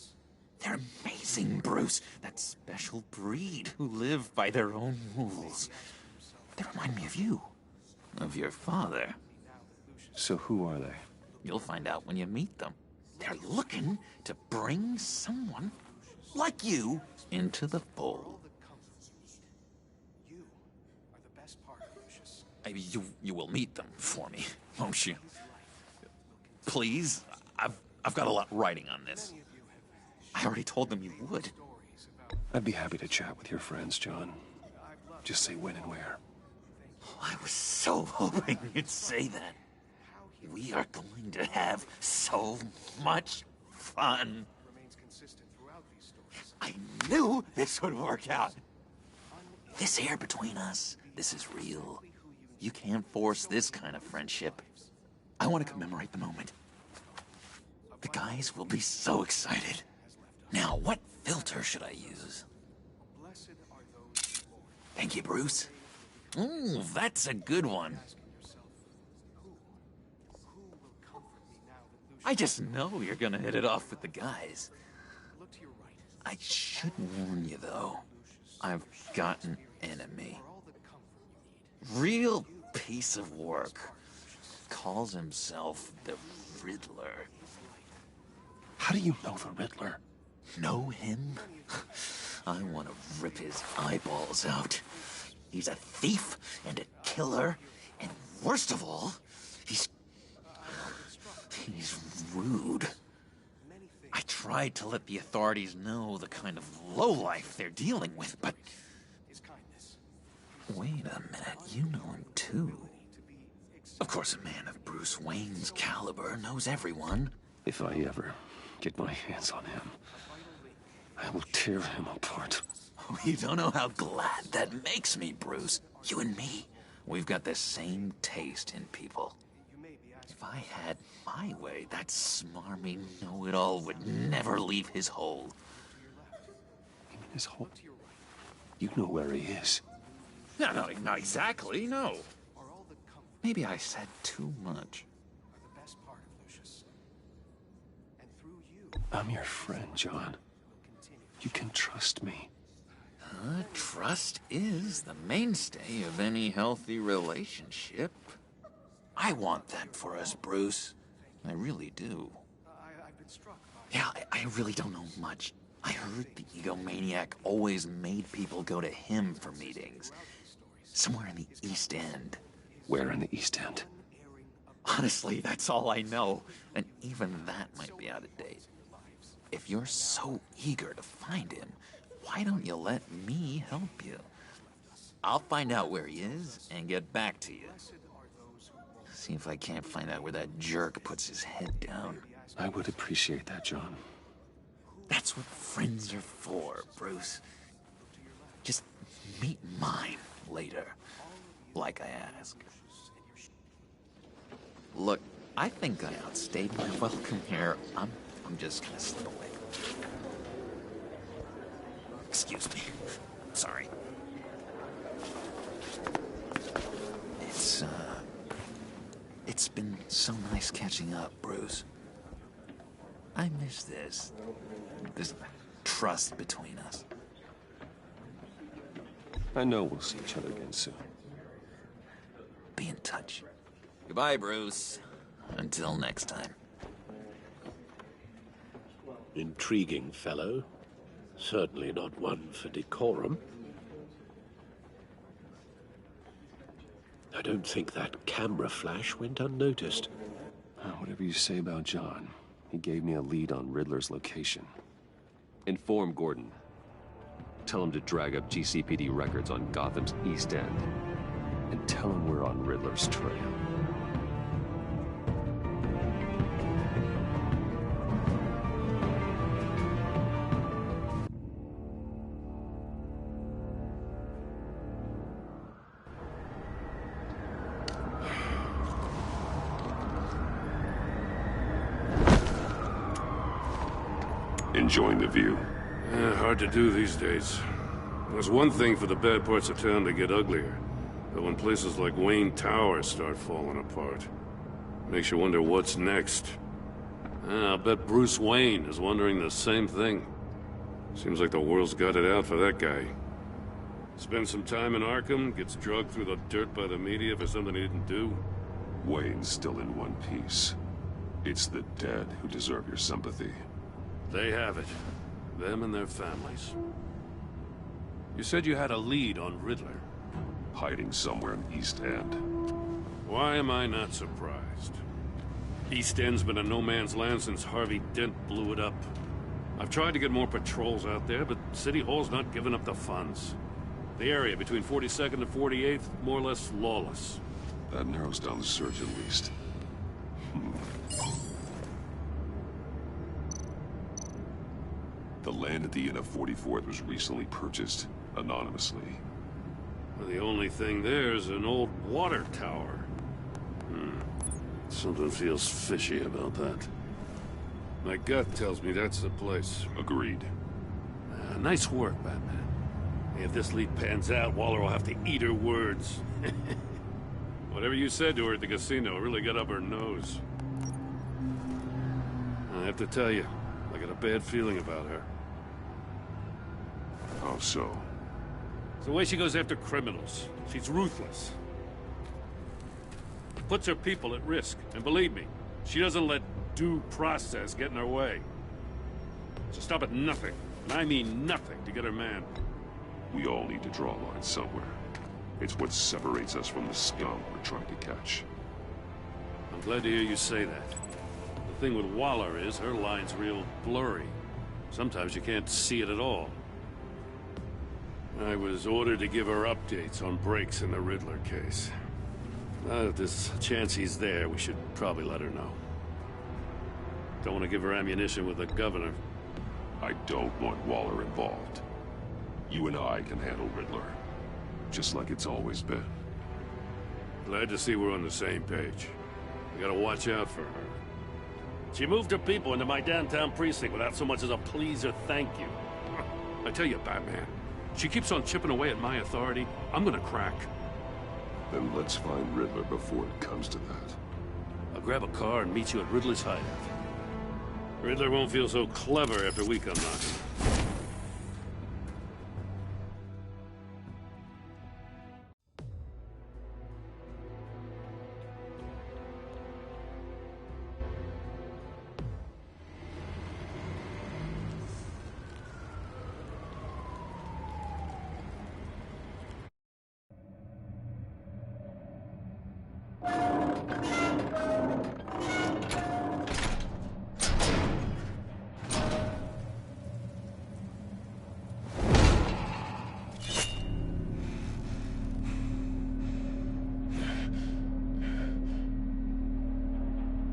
They're amazing, Bruce. That special breed who live by their own rules. They remind me of you. Of your father. So who are they? You'll find out when you meet them. They're looking to bring someone like you into the fold. You are the best part of Lucius. You will meet them for me, won't you? Please, I've got a lot riding on this. I already told them you would. I'd be happy to chat with your friends, John. Just say when and where. I was so hoping you'd say that. We are going to have so much fun. I knew this would work out. This air between us, this is real. You can't force this kind of friendship. I want to commemorate the moment. The guys will be so excited. Now, what filter should I use? Thank you, Bruce. Ooh, that's a good one. I just know you're gonna hit it off with the guys. I should warn you, though. I've got an enemy. Real piece of work. Calls himself the Riddler. How do you know the Riddler? Know him? I want to rip his eyeballs out. He's a thief and a killer, and worst of all, he's rude. I tried to let the authorities know the kind of lowlife they're dealing with, but... Wait a minute, you know him too. Of course, a man of Bruce Wayne's caliber knows everyone. If I ever get my hands on him, I will tear him apart. Oh, you don't know how glad that makes me, Bruce. You and me, we've got the same taste in people. If I had my way, that smarmy know-it-all would never leave his hole. You mean his hole? You know where he is. No, not exactly, no. Maybe I said too much. I'm your friend, John. You can trust me. Trust is the mainstay of any healthy relationship. I want that for us, Bruce. I really do. Yeah, I really don't know much. I heard the egomaniac always made people go to him for meetings. Somewhere in the East End. Where in the East End? Honestly, that's all I know. And even that might be out of date. If you're so eager to find him, why don't you let me help you? I'll find out where he is and get back to you. See if I can't find out where that jerk puts his head down. I would appreciate that, John. That's what friends are for, Bruce. Just meet mine later, like I asked. Look, I think I outstayed my welcome here. I'm just gonna slip away. Excuse me. Sorry. It's been so nice catching up, Bruce. I miss this trust between us. I know we'll see each other again soon. Be in touch. Goodbye, Bruce. Until next time. Intriguing fellow. Certainly not one for decorum. I don't think that camera flash went unnoticed. Whatever you say about John, he gave me a lead on Riddler's location. Inform Gordon. Tell him to drag up GCPD records on Gotham's East End. And tell him we're on Riddler's trail. Enjoying the view? Hard to do these days. There's one thing for the bad parts of town to get uglier, but when places like Wayne Tower start falling apart, makes you wonder what's next. I'll bet Bruce Wayne is wondering the same thing. Seems like the world's got it out for that guy. Spends some time in Arkham, gets drugged through the dirt by the media for something he didn't do. Wayne's still in one piece. It's the dead who deserve your sympathy. They have it. Them and their families. You said you had a lead on Riddler. Hiding somewhere in East End. Why am I not surprised? East End's been a no-man's land since Harvey Dent blew it up. I've tried to get more patrols out there, but City Hall's not giving up the funds. The area between 42nd and 48th, more or less lawless. That narrows down the search at least. The land at the end of 44th was recently purchased, anonymously. Well, the only thing there is an old water tower. Something feels fishy about that. My gut tells me that's the place. Agreed. Nice work, Batman. If this lead pans out, Waller will have to eat her words. Whatever you said to her at the casino really got up her nose. I have to tell you, I got a bad feeling about her. How so? It's the way she goes after criminals. She's ruthless. Puts her people at risk. And believe me, she doesn't let due process get in her way. She'll stop at nothing, and I mean nothing, to get her man. We all need to draw a line somewhere. It's what separates us from the scum we're trying to catch. I'm glad to hear you say that. The thing with Waller is her line's real blurry. Sometimes you can't see it at all. I was ordered to give her updates on breaks in the Riddler case. Now that there's a chance he's there, we should probably let her know. Don't want to give her ammunition with the governor. I don't want Waller involved. You and I can handle Riddler. Just like it's always been. Glad to see we're on the same page. We gotta watch out for her. She moved her people into my downtown precinct without so much as a please or thank you. I tell you, Batman, she keeps on chipping away at my authority, I'm gonna crack. Then let's find Riddler before it comes to that. I'll grab a car and meet you at Riddler's hideout. Riddler won't feel so clever after we come knocking.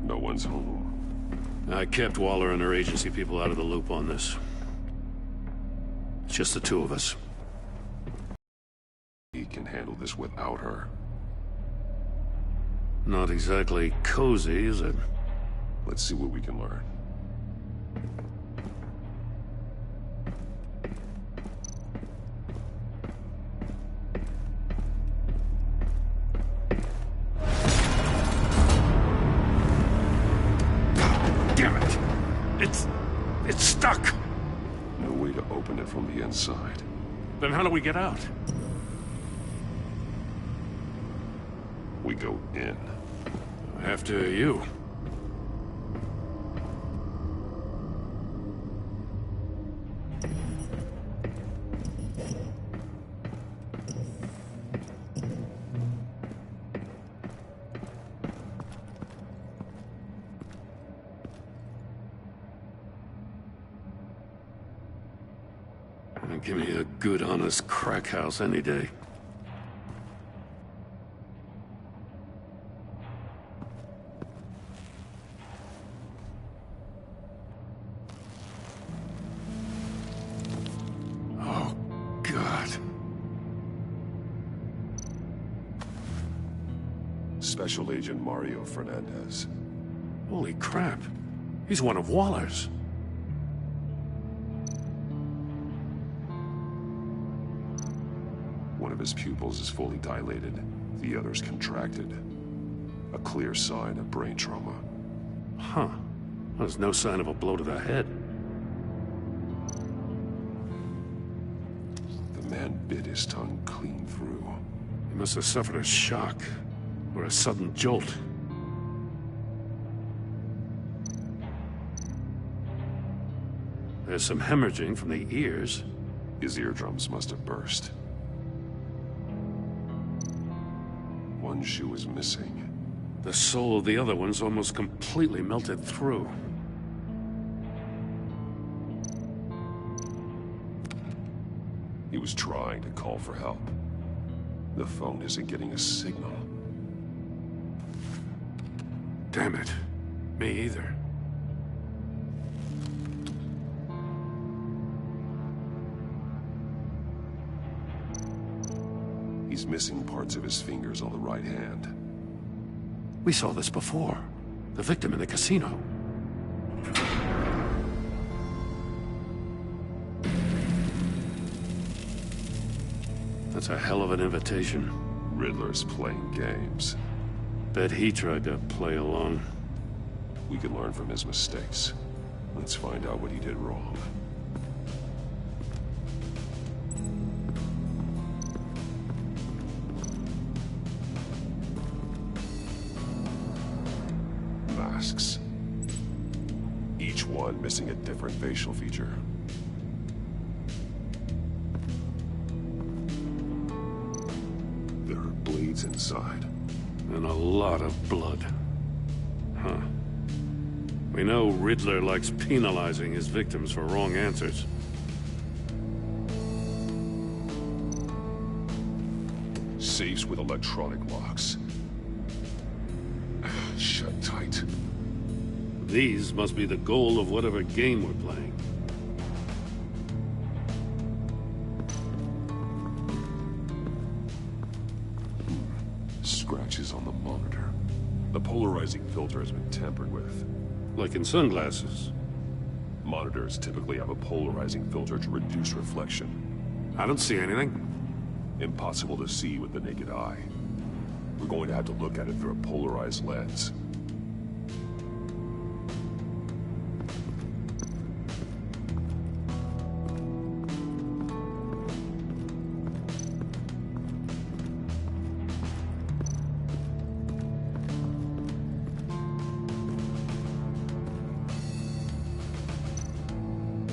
No one's home. I kept Waller and her agency people out of the loop on this. It's just the two of us. He can handle this without her. Not exactly cozy, is it? Let's see what we can learn. It's stuck! No way to open it from the inside. Then how do we get out? We go in. After you. Give me a good, honest crack house any day. Oh, God. Special Agent Mario Fernandez. Holy crap. He's one of Waller's. One of his pupils is fully dilated, the other's contracted. A clear sign of brain trauma. Huh. There's no sign of a blow to the head. The man bit his tongue clean through. He must have suffered a shock, or a sudden jolt. There's some hemorrhaging from the ears. His eardrums must have burst. One shoe is missing. The soul of the other one's almost completely melted through. He was trying to call for help. The phone isn't getting a signal. Damn it. Me either. He's missing parts of his fingers on the right hand. We saw this before. The victim in the casino. That's a hell of an invitation. Riddler's playing games. Bet he tried to play along. We can learn from his mistakes. Let's find out what he did wrong. Masks. Each one missing a different facial feature. There are bleeds inside. And a lot of blood. Huh. We know Riddler likes penalizing his victims for wrong answers. Safes with electronic locks. Shut tight. These must be the goal of whatever game we're playing. Scratches on the monitor. The polarizing filter has been tampered with. Like in sunglasses. Monitors typically have a polarizing filter to reduce reflection. I don't see anything. Impossible to see with the naked eye. We're going to have to look at it through a polarized lens.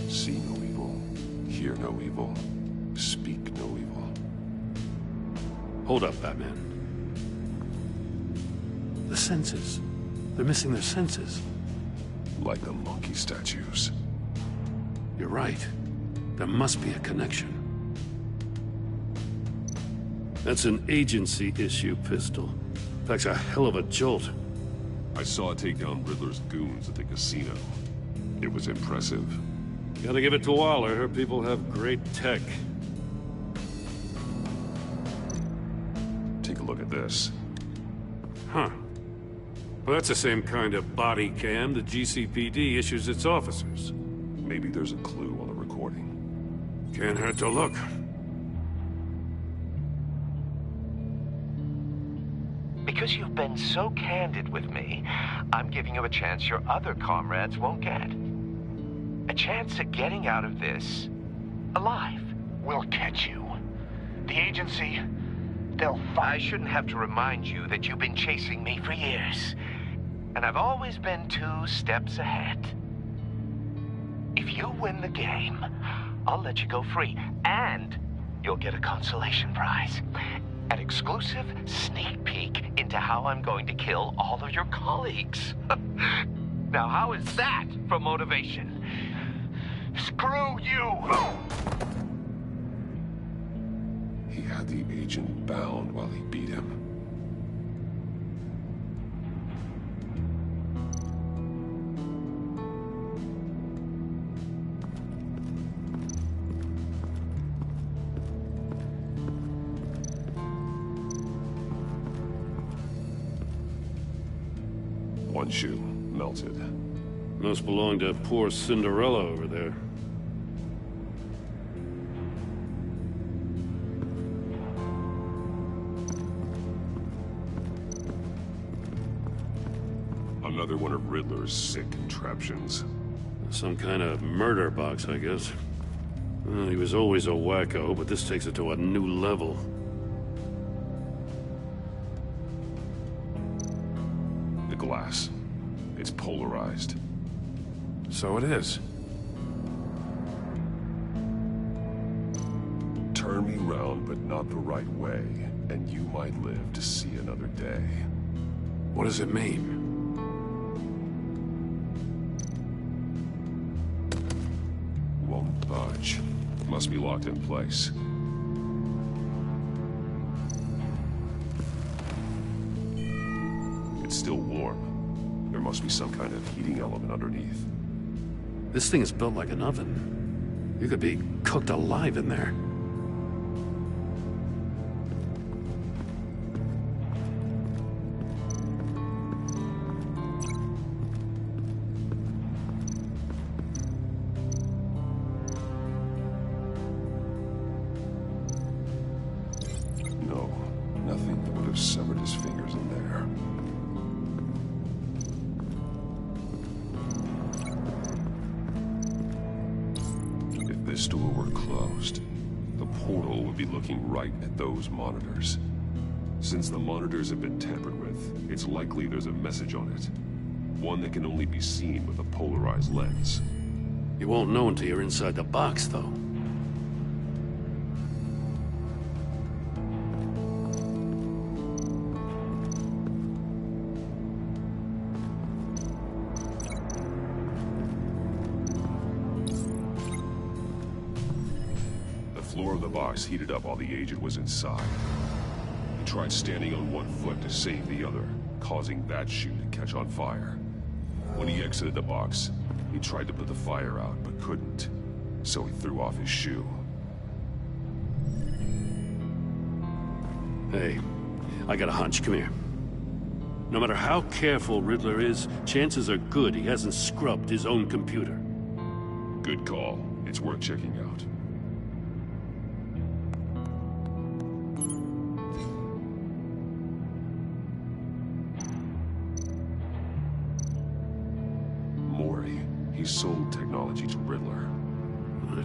See no evil, hear no evil, speak no evil. Hold up, Batman. The senses. They're missing their senses. Like the monkey statues. You're right. There must be a connection. That's an agency issue, Pistol. That's a hell of a jolt. I saw it take down Riddler's goons at the casino. It was impressive. Gotta give it to Waller. Her people have great tech. Take a look at this. Huh. Well, that's the same kind of body cam the GCPD issues its officers. Maybe there's a clue on the recording. Can't hurt to look. Because you've been so candid with me, I'm giving you a chance your other comrades won't get. A chance at getting out of this alive. We'll catch you. The agency, they'll find... I shouldn't have to remind you that you've been chasing me for years. And I've always been 2 steps ahead. If you win the game, I'll let you go free. And you'll get a consolation prize. An exclusive sneak peek into how I'm going to kill all of your colleagues. Now, how is that for motivation? Screw you! He had the agent bound while he beat him. One shoe melted. Must belong to poor Cinderella over there. Another one of Riddler's sick contraptions. Some kind of murder box, I guess. Well, he was always a wacko, but this takes it to a new level. The glass. It's polarized. So it is. Turn me round, but not the right way, and you might live to see another day. What does it mean? Won't budge. Must be locked in place. It's still warm. There must be some kind of heating element underneath. This thing is built like an oven. You could be cooked alive in there. No, nothing that would have severed his fingers in there. If this door were closed, the portal would be looking right at those monitors. Since the monitors have been tampered with, it's likely there's a message on it. One that can only be seen with a polarized lens. You won't know until you're inside the box, though. The floor of the box heated up while the agent was inside. He tried standing on one foot to save the other, causing that shoe to catch on fire. When he exited the box, he tried to put the fire out, but couldn't. So he threw off his shoe. Hey, I got a hunch. Come here. No matter how careful Riddler is, chances are good he hasn't scrubbed his own computer. Good call. It's worth checking out. Mori, he sold technology to Riddler.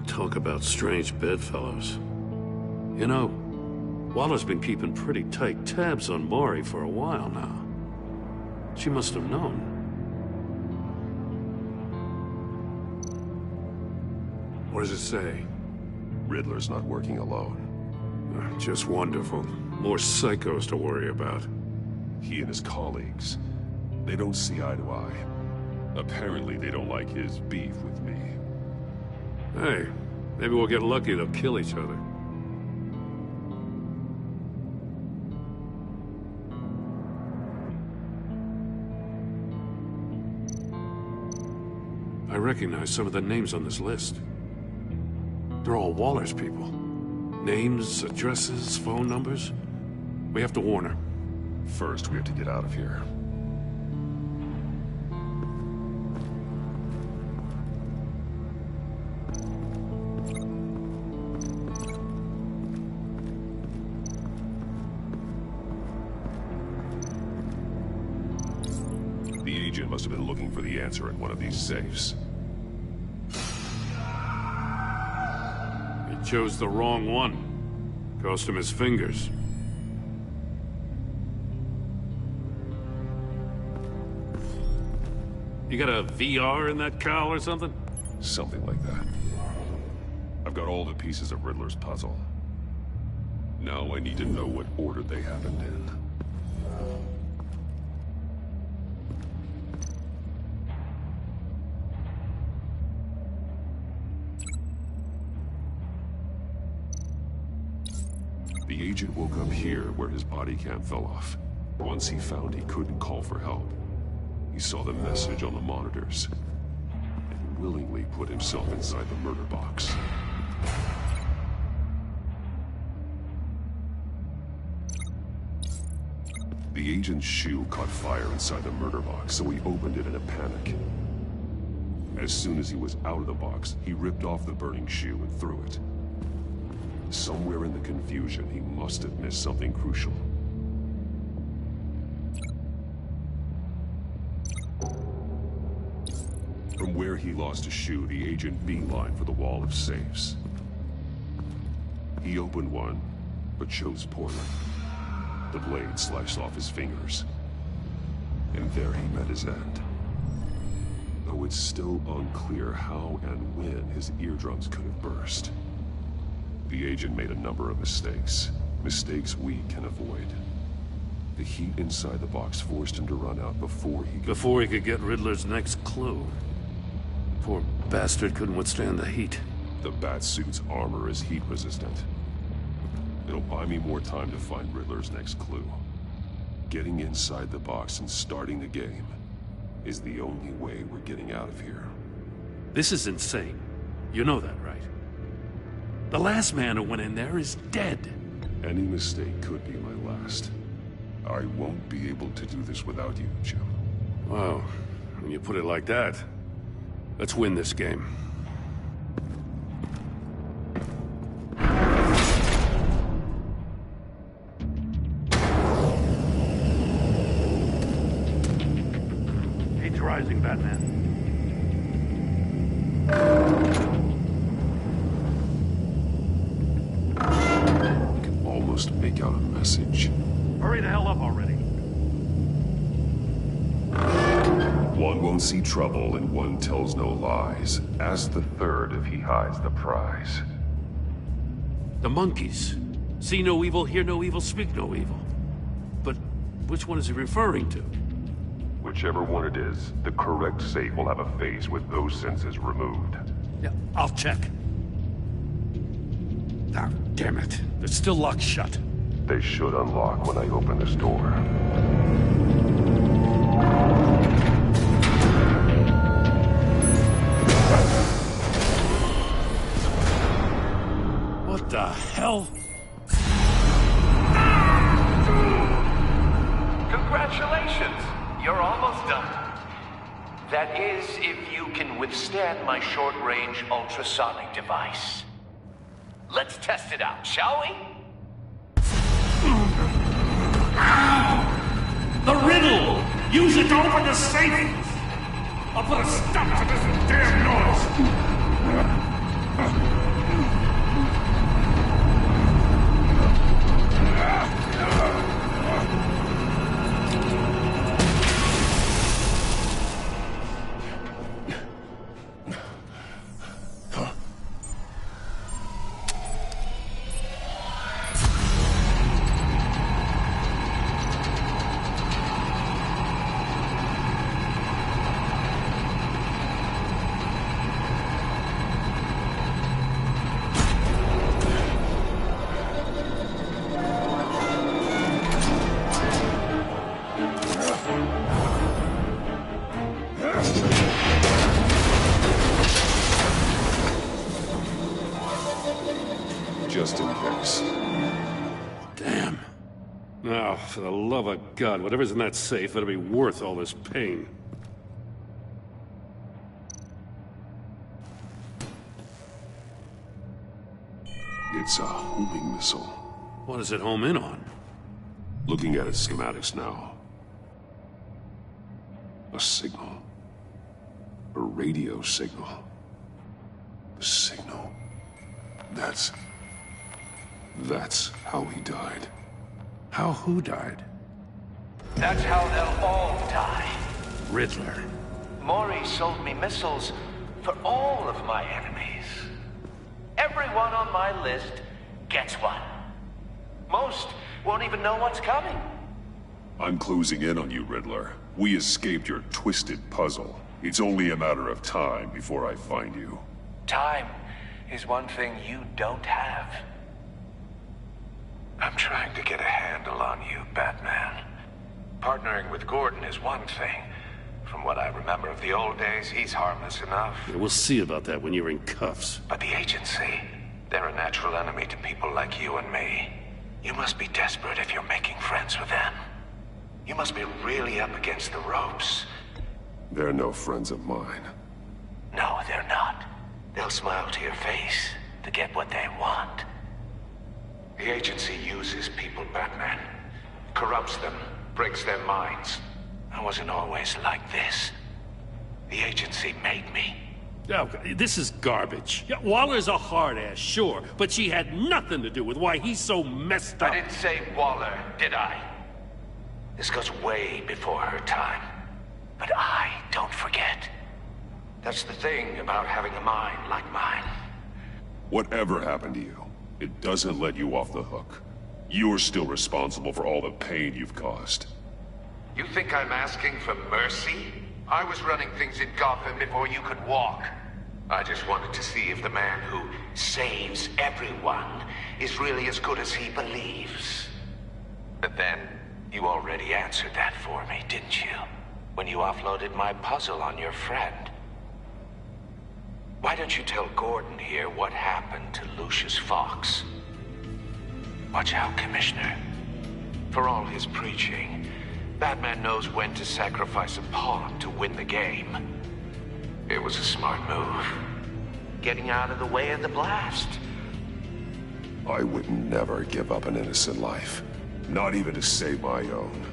Talk about strange bedfellows. You know, Waller's been keeping pretty tight tabs on Mori for a while now. She must have known. What does it say? Riddler's not working alone. Just wonderful. More psychos to worry about. He and his colleagues, they don't see eye to eye. Apparently they don't like his beef with me. Hey, maybe we'll get lucky they'll kill each other. I recognize some of the names on this list. They're all Waller's people. Names, addresses, phone numbers. We have to warn her. First, we have to get out of here. The agent must have been looking for the answer in one of these safes. He chose the wrong one. Cost him his fingers. You got a VR in that cowl or something? Something like that. I've got all the pieces of Riddler's puzzle. Now I need to know what order they happened in. The agent woke up here where his body cam fell off. Once he found he couldn't call for help, he saw the message on the monitors and willingly put himself inside the murder box. The agent's shoe caught fire inside the murder box, so he opened it in a panic. As soon as he was out of the box, he ripped off the burning shoe and threw it. Somewhere in the confusion, he must have missed something crucial. From where he lost his shoe, the agent beelined for the wall of safes. He opened one, but chose poorly. The blade slashed off his fingers. And there he met his end. Though it's still unclear how and when his eardrums could have burst. The agent made a number of mistakes. Mistakes we can avoid. The heat inside the box forced him to run out before he could get Riddler's next clue. Poor bastard couldn't withstand the heat. The Batsuit's armor is heat resistant. It'll buy me more time to find Riddler's next clue. Getting inside the box and starting the game is the only way we're getting out of here. This is insane. You know that, right? The last man who went in there is dead. Any mistake could be my last. I won't be able to do this without you, Jim. Wow. When you put it like that, let's win this game. Heat's rising, Batman. I can almost make out a message. Hurry the hell up already. One won't see trouble and one tells no lies. Ask the third if he hides the prize. The monkeys. See no evil, hear no evil, speak no evil. But which one is he referring to? Whichever one it is, the correct safe will have a face with those senses removed. Yeah, I'll check. Ah, damn it. They're still locked shut. They should unlock when I open this door. What the hell? Congratulations! You're almost done. That is, if you can withstand my short-range ultrasonic device. Let's test it out, shall we? The riddle! Use it to open the safe! I'll put a stop to this damn noise! Just in case. Damn. Now, for the love of God, whatever's in that safe better be worth all this pain. It's a homing missile. What does it home in on? Looking at its schematics now. A signal. A radio signal. A signal. That's how he died. How who died? That's how they'll all die. Riddler. Maury sold me missiles for all of my enemies. Everyone on my list gets one. Most won't even know what's coming. I'm closing in on you, Riddler. We escaped your twisted puzzle. It's only a matter of time before I find you. Time is one thing you don't have. I'm trying to get a handle on you, Batman. Partnering with Gordon is one thing. From what I remember of the old days, he's harmless enough. Yeah, we'll see about that when you're in cuffs. But the agency, they're a natural enemy to people like you and me. You must be desperate if you're making friends with them. You must be really up against the ropes. They're no friends of mine. No, they're not. They'll smile to your face to get what they want. The agency uses people, Batman. Corrupts them, breaks their minds. I wasn't always like this. The agency made me. Oh, this is garbage. Yeah, Waller's a hard-ass, sure, but she had nothing to do with why he's so messed up. I didn't say Waller, did I? This goes way before her time. But I don't forget. That's the thing about having a mind like mine. Whatever happened to you, it doesn't let you off the hook. You're still responsible for all the pain you've caused. You think I'm asking for mercy? I was running things in Gotham before you could walk. I just wanted to see if the man who saves everyone is really as good as he believes. But then, you already answered that for me, didn't you? When you offloaded my puzzle on your friend. Why don't you tell Gordon here what happened to Lucius Fox? Watch out, Commissioner. For all his preaching, Batman knows when to sacrifice a pawn to win the game. It was a smart move. Getting out of the way of the blast. I would never give up an innocent life. Not even to save my own.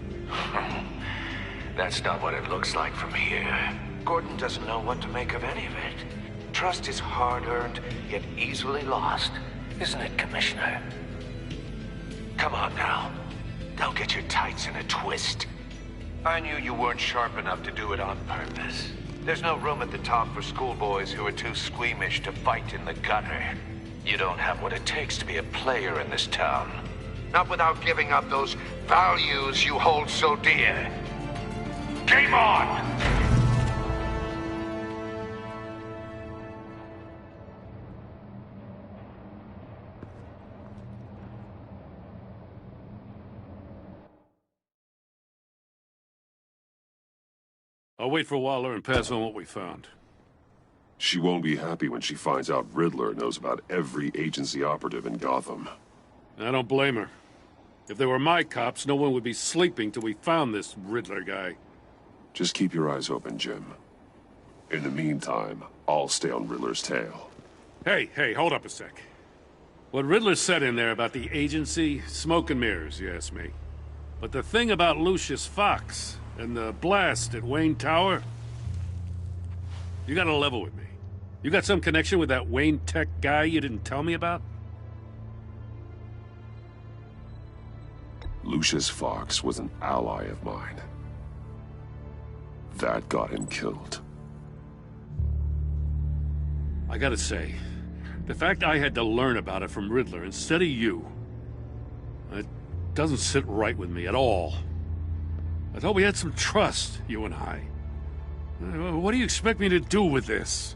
That's not what it looks like from here. Gordon doesn't know what to make of any of it. Trust is hard-earned, yet easily lost. Isn't it, Commissioner? Come on now. Don't get your tights in a twist. I knew you weren't sharp enough to do it on purpose. There's no room at the top for schoolboys who are too squeamish to fight in the gutter. You don't have what it takes to be a player in this town. Not without giving up those values you hold so dear. Game on! I'll wait for Waller and pass on what we found. She won't be happy when she finds out Riddler knows about every agency operative in Gotham. I don't blame her. If they were my cops, no one would be sleeping till we found this Riddler guy. Just keep your eyes open, Jim. In the meantime, I'll stay on Riddler's tail. Hey, hold up a sec. What Riddler said in there about the agency, smoke and mirrors, you ask me. But the thing about Lucius Fox and the blast at Wayne Tower, you gotta level with me. You got some connection with that Wayne Tech guy you didn't tell me about? Lucius Fox was an ally of mine. That got him killed. I gotta say, the fact I had to learn about it from Riddler instead of you, it doesn't sit right with me at all. I thought we had some trust, you and I. What do you expect me to do with this?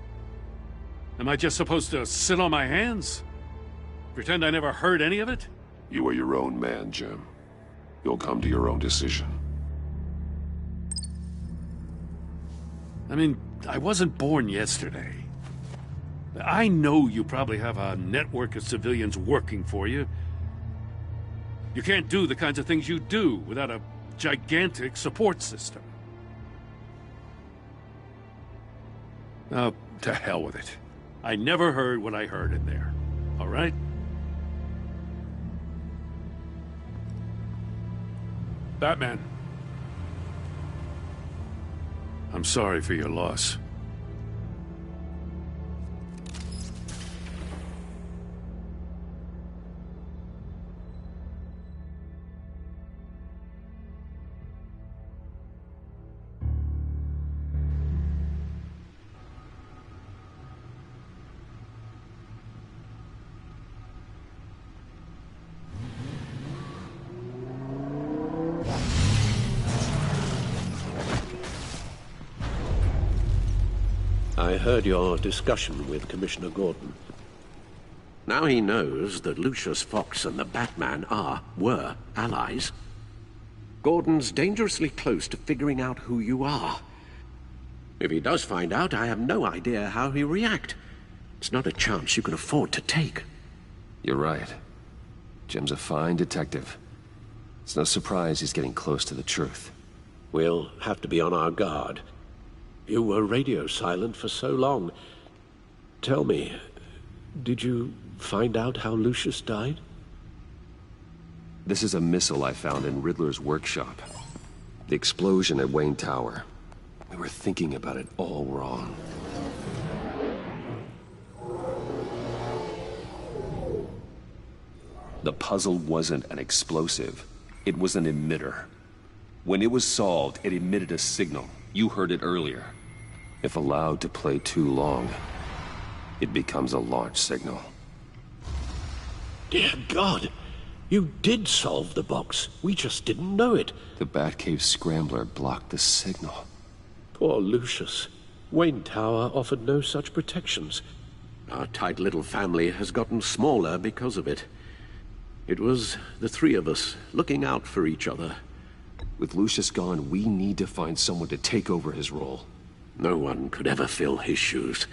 Am I just supposed to sit on my hands? Pretend I never heard any of it? You are your own man, Jim. You'll come to your own decision. I mean, I wasn't born yesterday. I know you probably have a network of civilians working for you. You can't do the kinds of things you do without a gigantic support system. Now, to hell with it. I never heard what I heard in there. All right? Batman. I'm sorry for your loss. I heard your discussion with Commissioner Gordon. Now he knows that Lucius Fox and the Batman were allies. Gordon's dangerously close to figuring out who you are. If he does find out, I have no idea how he'll react. It's not a chance you can afford to take. You're right. Jim's a fine detective. It's no surprise he's getting close to the truth. We'll have to be on our guard. You were radio silent for so long. Tell me, did you find out how Lucius died? This is a missile I found in Riddler's workshop. The explosion at Wayne Tower. We were thinking about it all wrong. The puzzle wasn't an explosive. It was an emitter. When it was solved, it emitted a signal. You heard it earlier. If allowed to play too long, it becomes a launch signal. Dear God! You did solve the box. We just didn't know it. The Batcave Scrambler blocked the signal. Poor Lucius. Wayne Tower offered no such protections. Our tight little family has gotten smaller because of it. It was the three of us looking out for each other. With Lucius gone, we need to find someone to take over his role. No one could ever fill his shoes.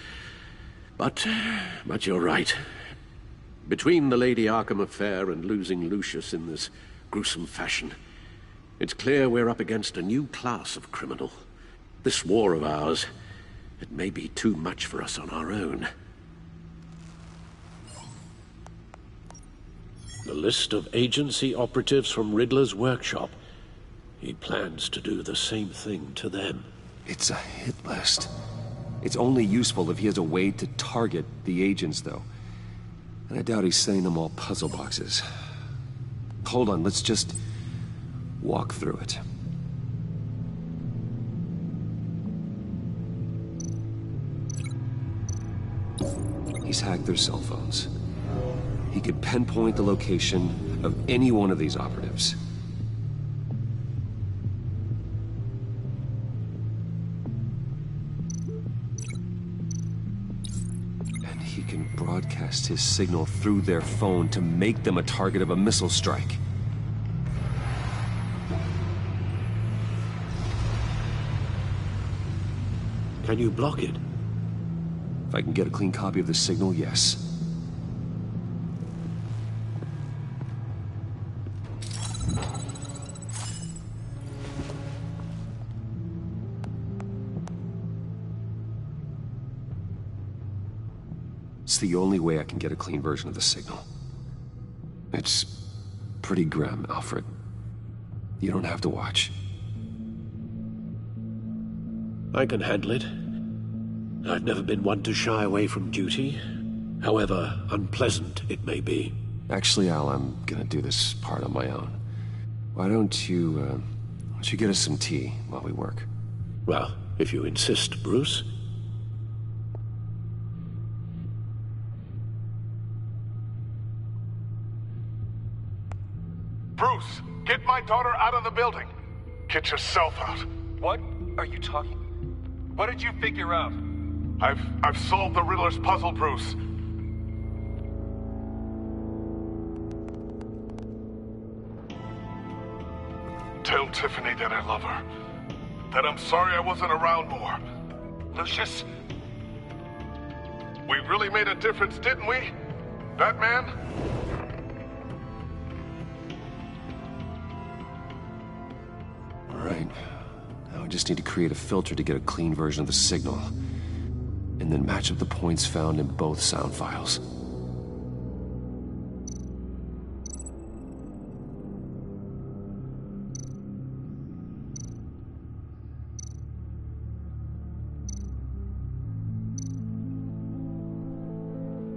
But you're right. Between the Lady Arkham affair and losing Lucius in this gruesome fashion, it's clear we're up against a new class of criminal. This war of ours, it may be too much for us on our own. The list of agency operatives from Riddler's workshop. He plans to do the same thing to them. It's a hit list. It's only useful if he has a way to target the agents, though. And I doubt he's sending them all puzzle boxes. Hold on, let's just walk through it. He's hacked their cell phones. He could pinpoint the location of any one of these operatives. And he can broadcast his signal through their phone to make them a target of a missile strike. Can you block it? If I can get a clean copy of the signal, yes. It's the only way I can get a clean version of the signal. It's pretty grim, Alfred. You don't have to watch. I can handle it. I've never been one to shy away from duty, however unpleasant it may be. Actually, Al, I'm gonna do this part on my own. Why don't you get us some tea while we work? Well, if you insist, Bruce. Bruce, get my daughter out of the building. Get yourself out. What are you talking? What did you figure out? I've solved the Riddler's puzzle, Bruce. Tell Tiffany that I love her. That I'm sorry I wasn't around more. Lucius? We really made a difference, didn't we? Batman? All right. Now I just need to create a filter to get a clean version of the signal. And then match up the points found in both sound files.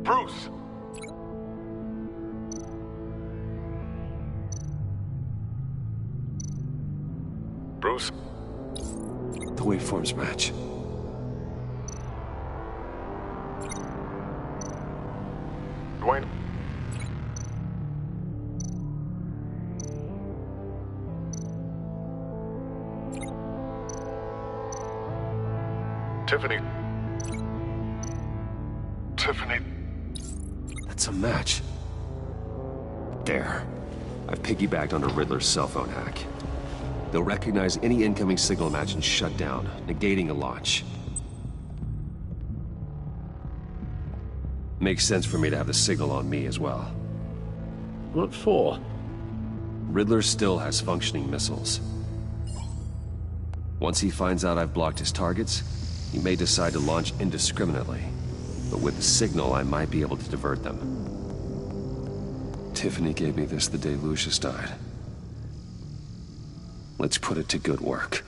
Bruce! Bruce? The waveforms match. Dwayne? Tiffany? Tiffany? That's a match. There. I've piggybacked on a Riddler's cell phone hack. They'll recognize any incoming signal match and shut down, negating a launch. Makes sense for me to have the signal on me as well. What for? Riddler still has functioning missiles. Once he finds out I've blocked his targets, he may decide to launch indiscriminately. But with the signal, I might be able to divert them. Tiffany gave me this the day Lucius died. Let's put it to good work.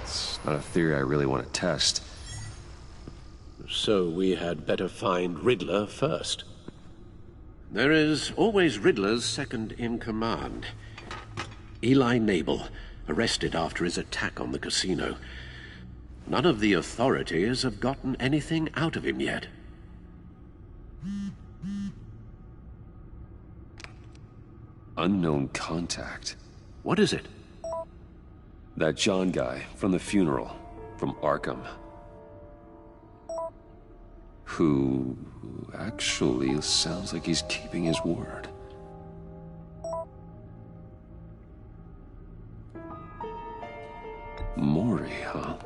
It's not a theory I really want to test. So we had better find Riddler first. There is always Riddler's second in command. Eli Nabel, arrested after his attack on the casino. None of the authorities have gotten anything out of him yet. Unknown contact. What is it? That John guy from the funeral, from Arkham. Who actually sounds like he's keeping his word. Mori, huh?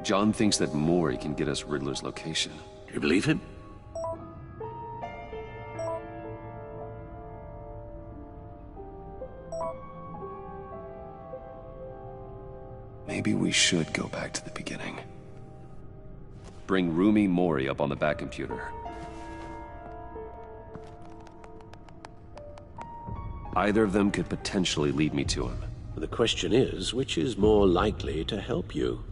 John thinks that Mori can get us Riddler's location. Do you believe him? Maybe we should go back to the beginning. Bring Rumi Mori up on the back computer. Either of them could potentially lead me to him. The question is, which is more likely to help you?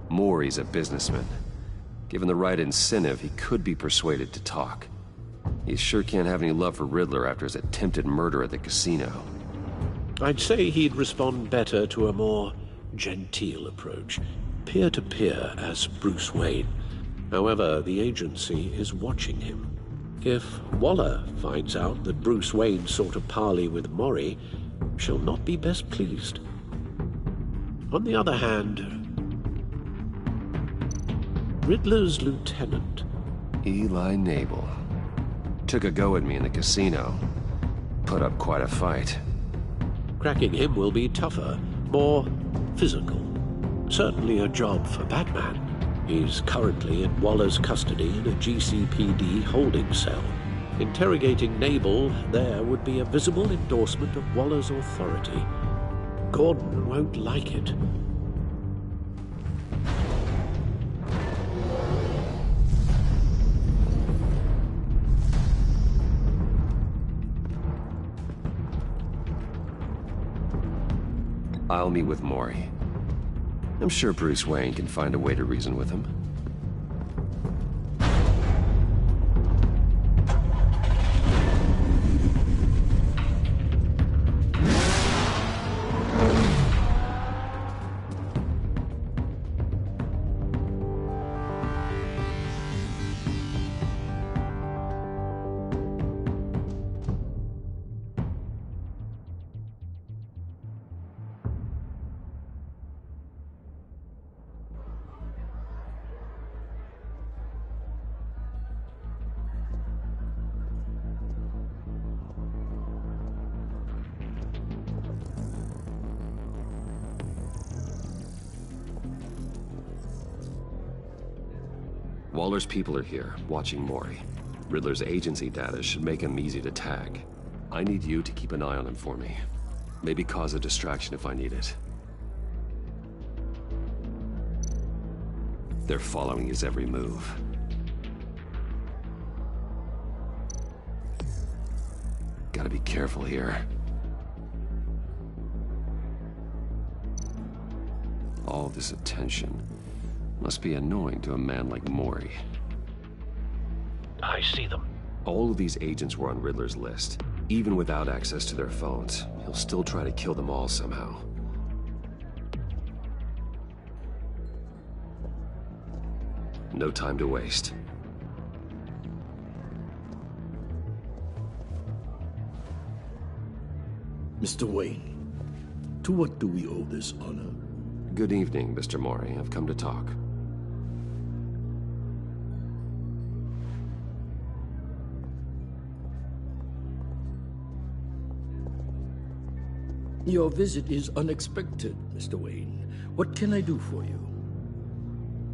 Mori's a businessman. Given the right incentive, he could be persuaded to talk. He sure can't have any love for Riddler after his attempted murder at the casino. I'd say he'd respond better to a more genteel approach, peer-to-peer as Bruce Wayne. However, the agency is watching him. If Waller finds out that Bruce Wayne sought a parley with Mori, she'll not be best pleased. On the other hand, Riddler's lieutenant, Eli Nabel, took a go at me in the casino. Put up quite a fight. Cracking him will be tougher, more physical. Certainly a job for Batman. He's currently in Waller's custody in a GCPD holding cell. Interrogating Nabel there would be a visible endorsement of Waller's authority. Gordon won't like it. I'll meet with Mori. I'm sure Bruce Wayne can find a way to reason with him. Waller's people are here, watching Mori. Riddler's agency data should make him easy to tag. I need you to keep an eye on him for me. Maybe cause a distraction if I need it. They're following his every move. Gotta be careful here. All this attention must be annoying to a man like Mori. I see them. All of these agents were on Riddler's list. Even without access to their phones, he'll still try to kill them all somehow. No time to waste. Mr. Wayne, to what do we owe this honor? Good evening, Mr. Mori. I've come to talk. Your visit is unexpected, Mr. Wayne. What can I do for you?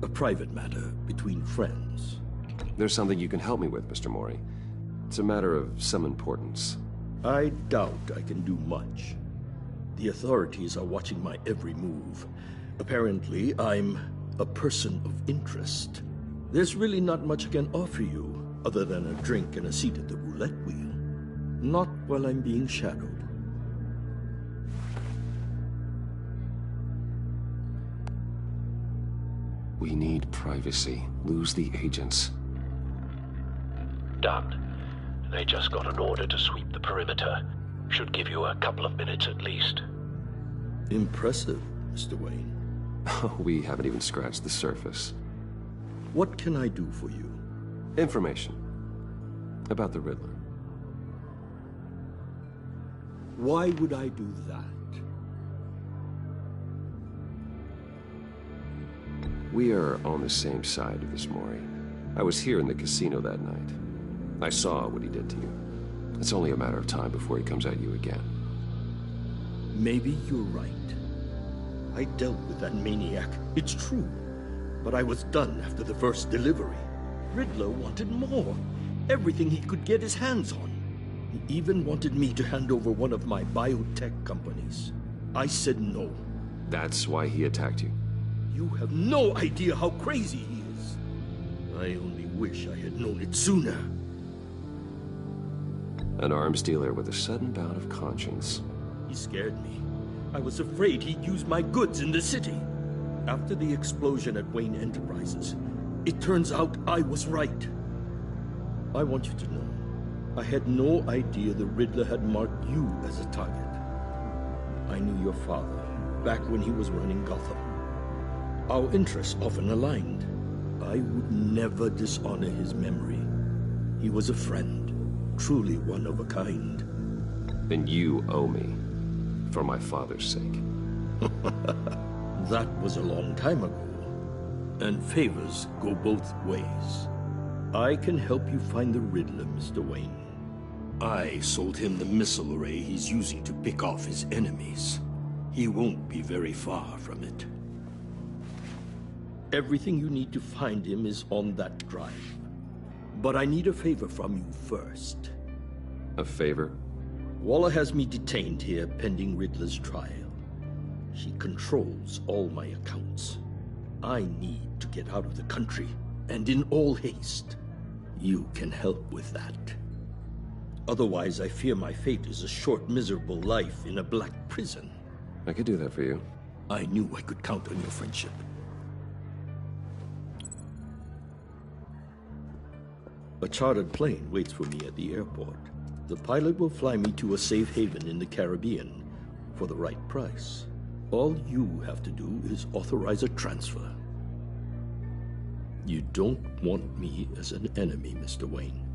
A private matter between friends. There's something you can help me with, Mr. Mori. It's a matter of some importance. I doubt I can do much. The authorities are watching my every move. Apparently, I'm a person of interest. There's really not much I can offer you, other than a drink and a seat at the roulette wheel. Not while I'm being shadowed. We need privacy. Lose the agents. Done. They just got an order to sweep the perimeter. Should give you a couple of minutes at least. Impressive, Mr. Wayne. We haven't even scratched the surface. What can I do for you? Information. About the Riddler. Why would I do that? We are on the same side of this, Maury. I was here in the casino that night. I saw what he did to you. It's only a matter of time before he comes at you again. Maybe you're right. I dealt with that maniac, it's true. But I was done after the first delivery. Riddler wanted more. Everything he could get his hands on. He even wanted me to hand over one of my biotech companies. I said no. That's why he attacked you? You have no idea how crazy he is. I only wish I had known it sooner. An arms dealer with a sudden bout of conscience. He scared me. I was afraid he'd use my goods in the city. After the explosion at Wayne Enterprises, it turns out I was right. I want you to know, I had no idea the Riddler had marked you as a target. I knew your father back when he was running Gotham. Our interests often aligned. I would never dishonor his memory. He was a friend, truly one of a kind. Then you owe me, for my father's sake. That was a long time ago, and favors go both ways. I can help you find the Riddler, Mr. Wayne. I sold him the missile array he's using to pick off his enemies. He won't be very far from it. Everything you need to find him is on that drive. But I need a favor from you first. A favor? Waller has me detained here pending Riddler's trial. She controls all my accounts. I need to get out of the country, and in all haste. You can help with that. Otherwise, I fear my fate is a short, miserable life in a black prison. I could do that for you. I knew I could count on your friendship. A chartered plane waits for me at the airport. The pilot will fly me to a safe haven in the Caribbean for the right price. All you have to do is authorize a transfer. You don't want me as an enemy, Mr. Wayne.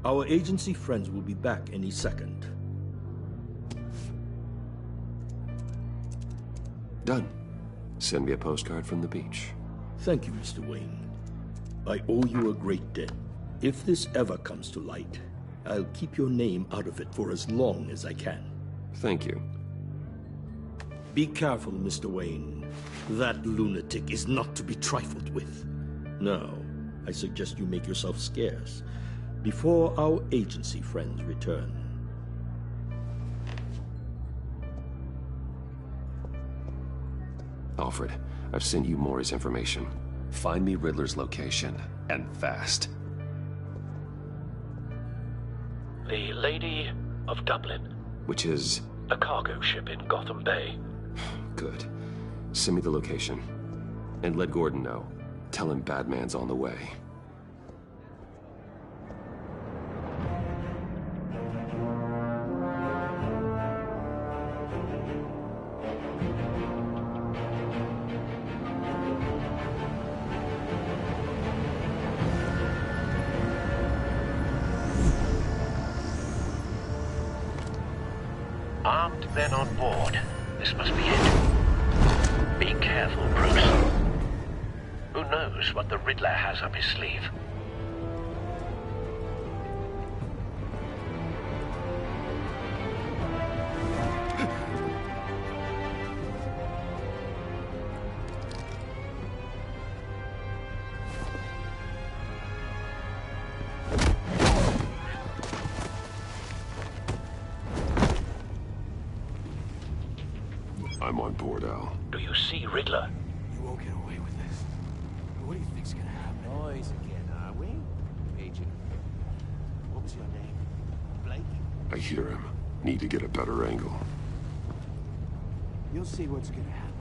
Our agency friends will be back any second. Done. Send me a postcard from the beach. Thank you, Mr. Wayne. I owe you a great debt. If this ever comes to light, I'll keep your name out of it for as long as I can. Thank you. Be careful, Mr. Wayne. That lunatic is not to be trifled with. Now, I suggest you make yourself scarce before our agency friends return. Alfred, I've sent you Maury's information. Find me Riddler's location, and fast. The Lady of Dublin. Which is? A cargo ship in Gotham Bay. Good. Send me the location. And let Gordon know. Tell him Batman's on the way. Armed men on board. This must be it. Be careful, Bruce. Who knows what the Riddler has up his sleeve? I'm on board, Al. Do you see Riddler? You won't get away with this. What do you think's gonna happen? Noise again, are we? Agent, what was your name? Blake? I hear him. Need to get a better angle. You'll see what's gonna happen.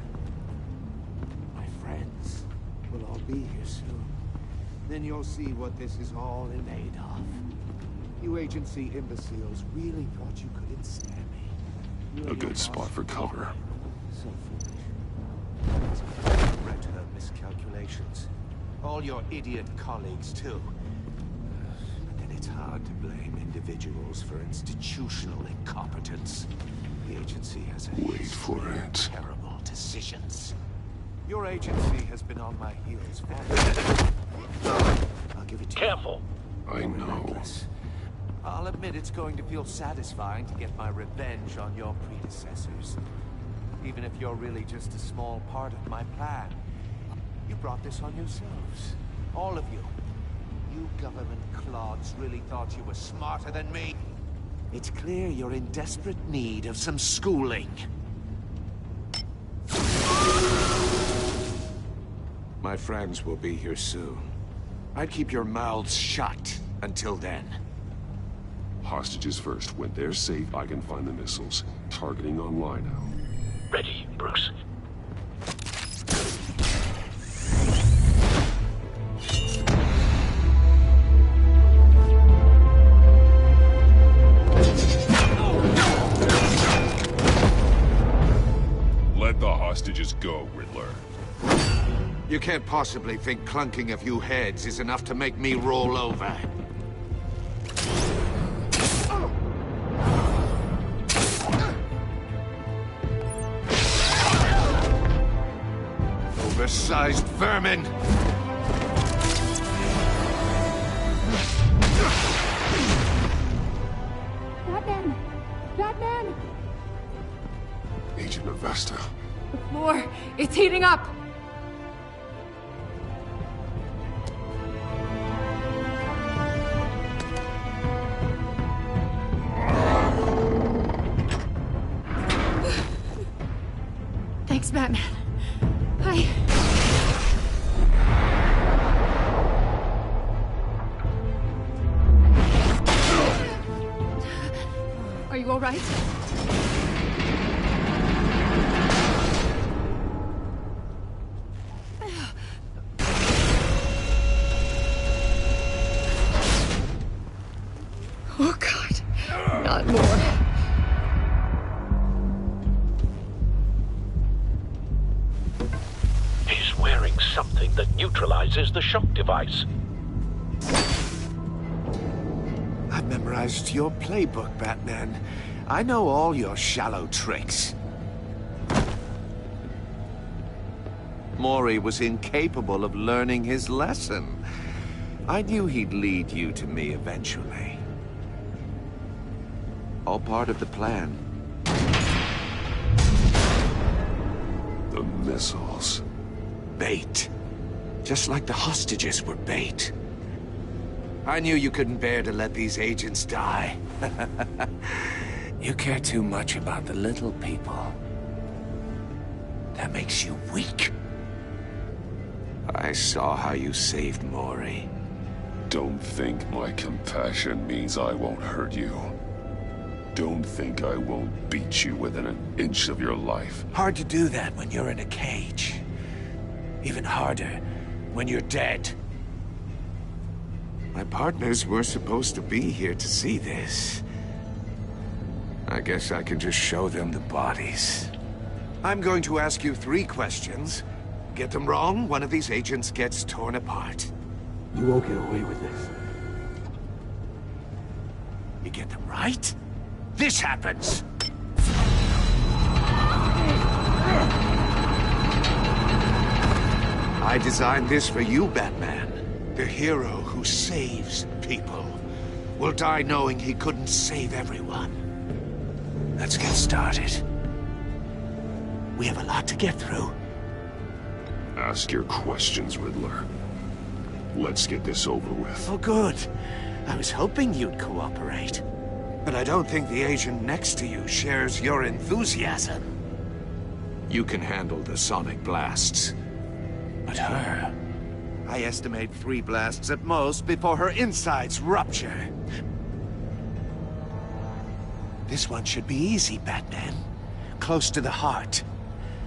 My friends will all be here soon. Then you'll see what this is all in aid of. You agency imbeciles really thought you could ensnare me. A good spot for cover. So foolish. Regret her miscalculations. All your idiot colleagues, too. But then it's hard to blame individuals for institutional incompetence. The agency has a history of terrible decisions. Your agency has been on my heels for... I'll give it to you. Careful. I know. I'll admit it's going to feel satisfying to get my revenge on your predecessors. Even if you're really just a small part of my plan. You brought this on yourselves. All of you. You government clods really thought you were smarter than me. It's clear you're in desperate need of some schooling. My friends will be here soon. I'd keep your mouths shut until then. Hostages first. When they're safe, I can find the missiles. Targeting online now. Ready, Bruce. Let the hostages go, Riddler. You can't possibly think clunking a few heads is enough to make me roll over. Oversized vermin! Batman! Batman! Agent Avesta. The floor, it's heating up! Thanks, Batman. Are you all right? Oh, God. Not more. He's wearing something that neutralizes the shock device. I've memorized your playbook, Batman. I know all your shallow tricks. Mori was incapable of learning his lesson. I knew he'd lead you to me eventually. All part of the plan. The missiles. Bait. Just like the hostages were bait. I knew you couldn't bear to let these agents die. You care too much about the little people. That makes you weak. I saw how you saved Mori. Don't think my compassion means I won't hurt you. Don't think I won't beat you within an inch of your life. Hard to do that when you're in a cage. Even harder when you're dead. My partners were supposed to be here to see this. I guess I can just show them the bodies. I'm going to ask you 3 questions. Get them wrong, one of these agents gets torn apart. You won't get away with this. You get them right, this happens! I designed this for you, Batman. The hero who saves people will die knowing he couldn't save everyone. Let's get started. We have a lot to get through. Ask your questions, Riddler. Let's get this over with. Oh, good. I was hoping you'd cooperate. But I don't think the agent next to you shares your enthusiasm. You can handle the sonic blasts. But her... I estimate 3 blasts at most before her insides rupture. This one should be easy, Batman. Close to the heart.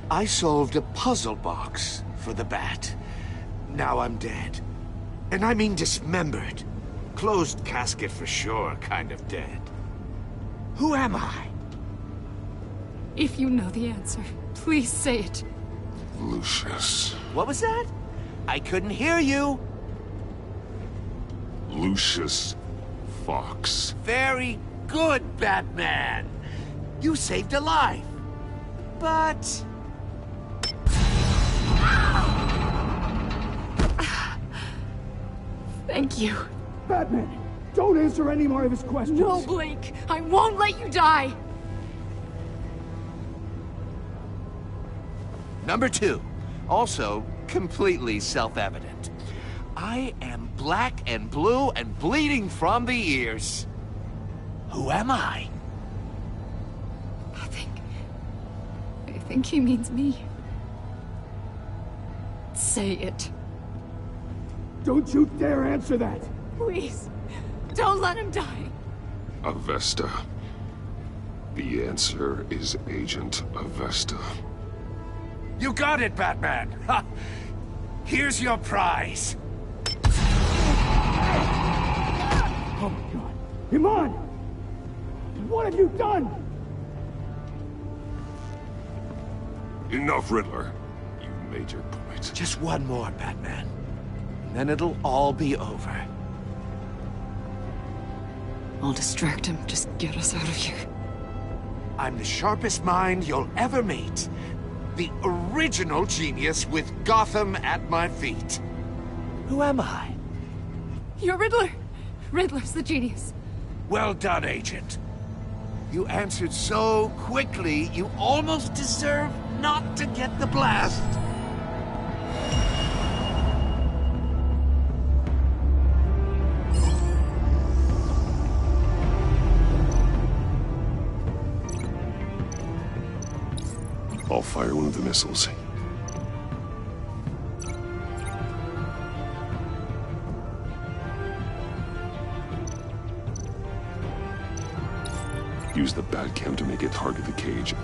I solved a puzzle box for the Bat. Now I'm dead. And I mean dismembered. Closed casket for sure, kind of dead. Who am I? If you know the answer, please say it. Lucius. What was that? I couldn't hear you. Lucius Fox. Very good, Batman. You saved a life. But... Thank you. Batman, don't answer any more of his questions. No, Blake. I won't let you die. Number 2. Also, completely self-evident. I am black and blue and bleeding from the ears. Who am I? I think he means me. Say it. Don't you dare answer that! Please, don't let him die. Avesta. The answer is Agent Avesta. You got it, Batman! Ha! Here's your prize! Oh my god. Iman! What have you done? Enough, Riddler. You made your point. Just one more, Batman. And then it'll all be over. I'll distract him. Just get us out of here. I'm the sharpest mind you'll ever meet. The original genius with Gotham at my feet. Who am I? You're Riddler. Riddler's the genius. Well done, Agent. You answered so quickly, you almost deserve not to get the blast. I'll fire one of the missiles. Use the Batcam to make it target the cage.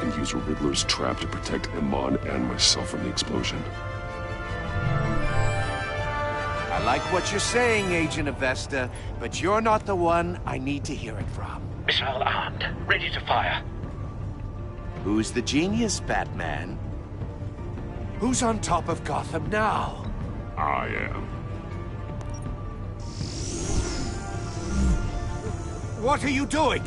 And use Riddler's trap to protect Iman and myself from the explosion. I like what you're saying, Agent Avesta, but you're not the one I need to hear it from. Missile armed, ready to fire. Who's the genius, Batman? Who's on top of Gotham now? I am. What are you doing?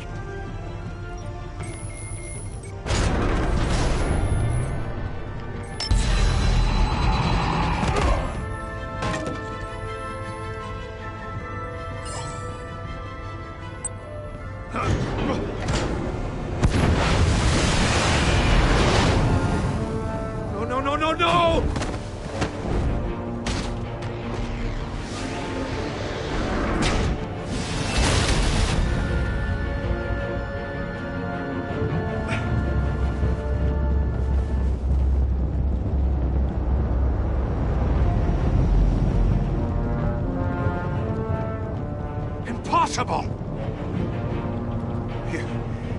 No! Impossible!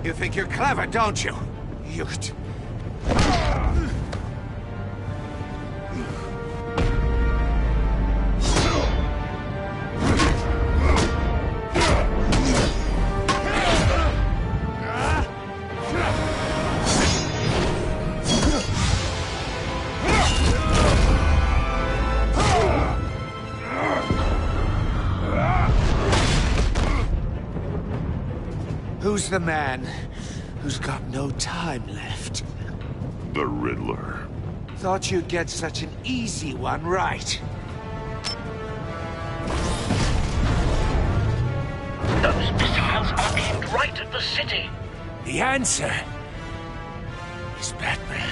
You think you're clever, don't you? You... Who's the man who's got no time left? The Riddler. Thought you'd get such an easy one right. Those missiles are aimed right at the city. The answer is Batman.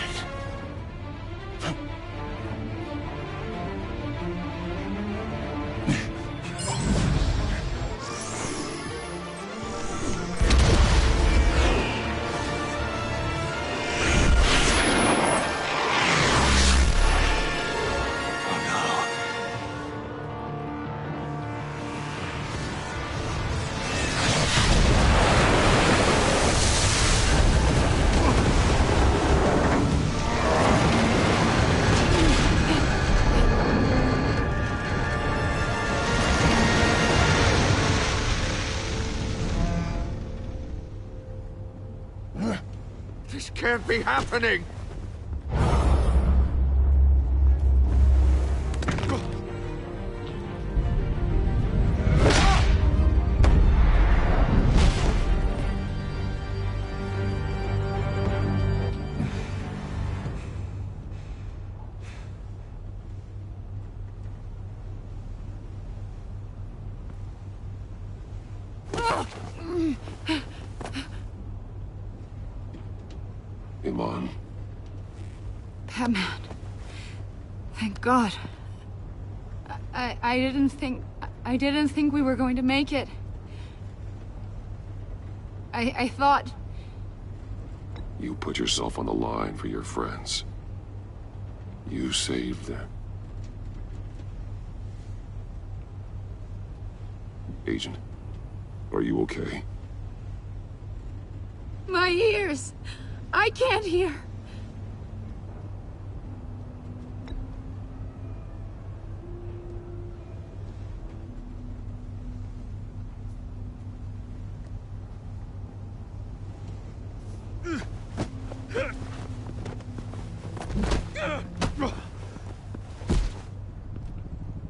This can't be happening! Iman. Batman. Thank God. I didn't think we were going to make it. I thought... You put yourself on the line for your friends. You saved them. Agent, are you okay? My ears! I can't hear!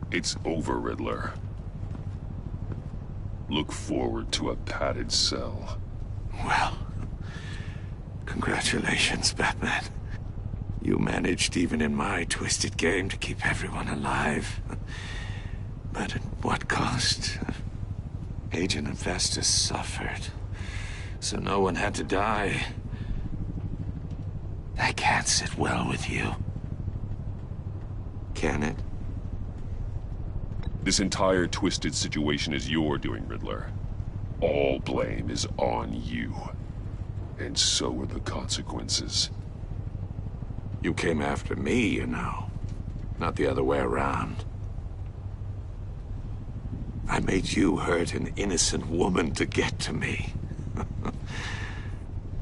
It's over, Riddler. Look forward to a padded cell. Well, congratulations, Batman. You managed, even in my twisted game, to keep everyone alive. But at what cost? Agent Avesta suffered, so no one had to die. That can't sit well with you. Can it? This entire twisted situation is your doing, Riddler. All blame is on you. And so are the consequences. You came after me, you know. Not the other way around. I made you hurt an innocent woman to get to me.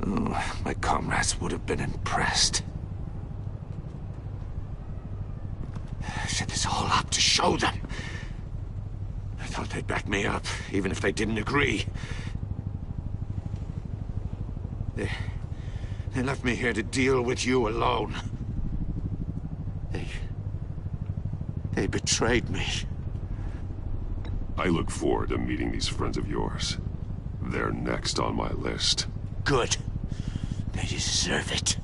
Oh, my comrades would have been impressed. I set this all up to show them. I thought they'd back me up, even if they didn't agree. They left me here to deal with you alone. They betrayed me. I look forward to meeting these friends of yours. They're next on my list. Good. They deserve it.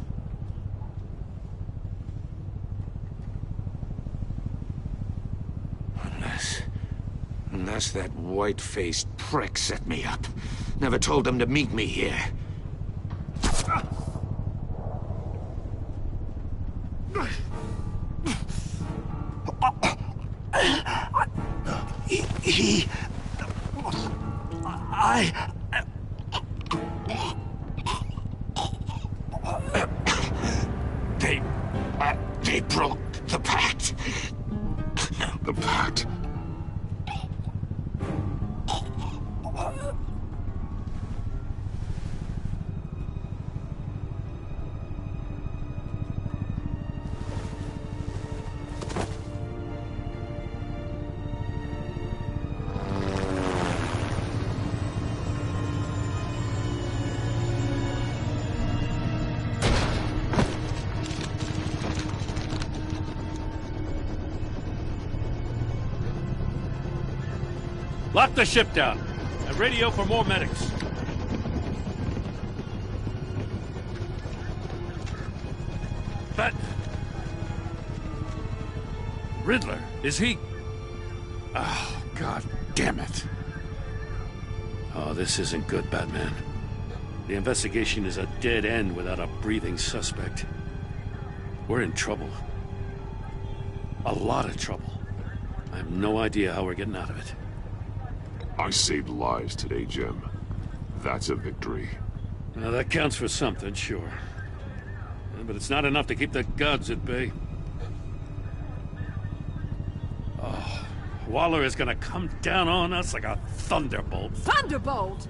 Unless that white-faced prick set me up. Never told them to meet me here. They broke the pact. The pact? Lock the ship down and radio for more medics. But... Riddler, is he... Oh, God damn it. Oh, this isn't good, Batman. The investigation is a dead end without a breathing suspect. We're in trouble. A lot of trouble. I have no idea how we're getting out of it. I saved lives today, Jim. That's a victory. Now, that counts for something, sure. But it's not enough to keep the gods at bay. Oh, Waller is gonna come down on us like a thunderbolt. Thunderbolt?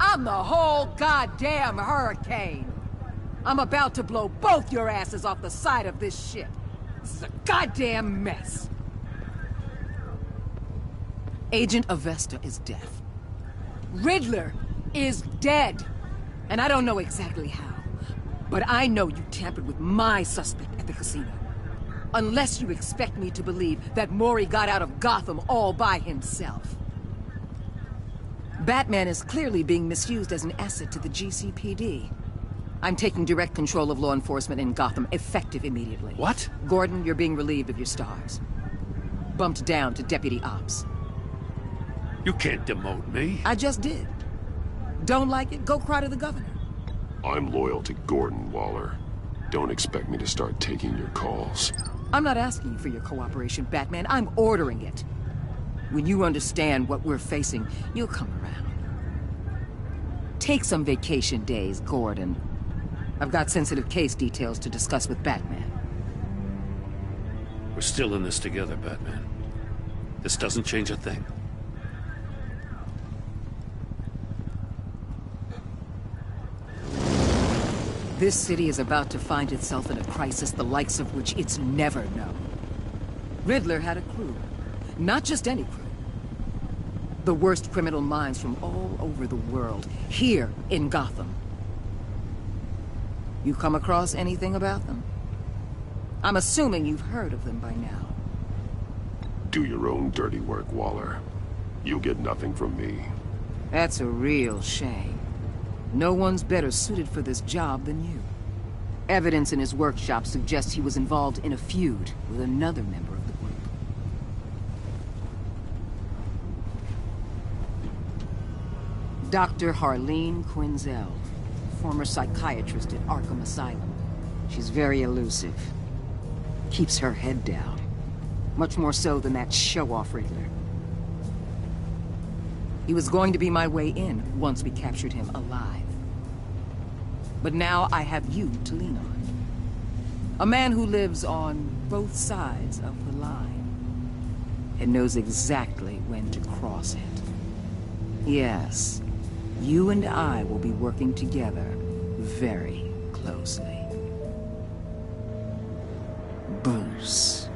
I'm the whole goddamn hurricane. I'm about to blow both your asses off the side of this ship. This is a goddamn mess. Agent Avesta is dead. Riddler is dead. And I don't know exactly how, But I know you tampered with my suspect at the casino. Unless you expect me to believe that Maury got out of Gotham all by himself. Batman is clearly being misused as an asset to the GCPD. I'm taking direct control of law enforcement in Gotham, effective immediately. What? Gordon, you're being relieved of your stars. Bumped down to Deputy Ops. You can't demote me. I just did. Don't like it? Go cry to the governor. I'm loyal to Gordon, Waller. Don't expect me to start taking your calls. I'm not asking you for your cooperation, Batman. I'm ordering it. When you understand what we're facing, you'll come around. Take some vacation days, Gordon. I've got sensitive case details to discuss with Batman. We're still in this together, Batman. This doesn't change a thing. This city is about to find itself in a crisis the likes of which it's never known. Riddler had a crew. Not just any crew. The worst criminal minds from all over the world, here in Gotham. You come across anything about them? I'm assuming you've heard of them by now. Do your own dirty work, Waller. You'll get nothing from me. That's a real shame. No one's better suited for this job than you. Evidence in his workshop suggests he was involved in a feud with another member of the group. Dr. Harleen Quinzel, former psychiatrist at Arkham Asylum. She's very elusive. Keeps her head down. Much more so than that show-off Riddler. He was going to be my way in once we captured him alive. But now I have you to lean on. A man who lives on both sides of the line. And knows exactly when to cross it. Yes, you and I will be working together very closely. Bruce.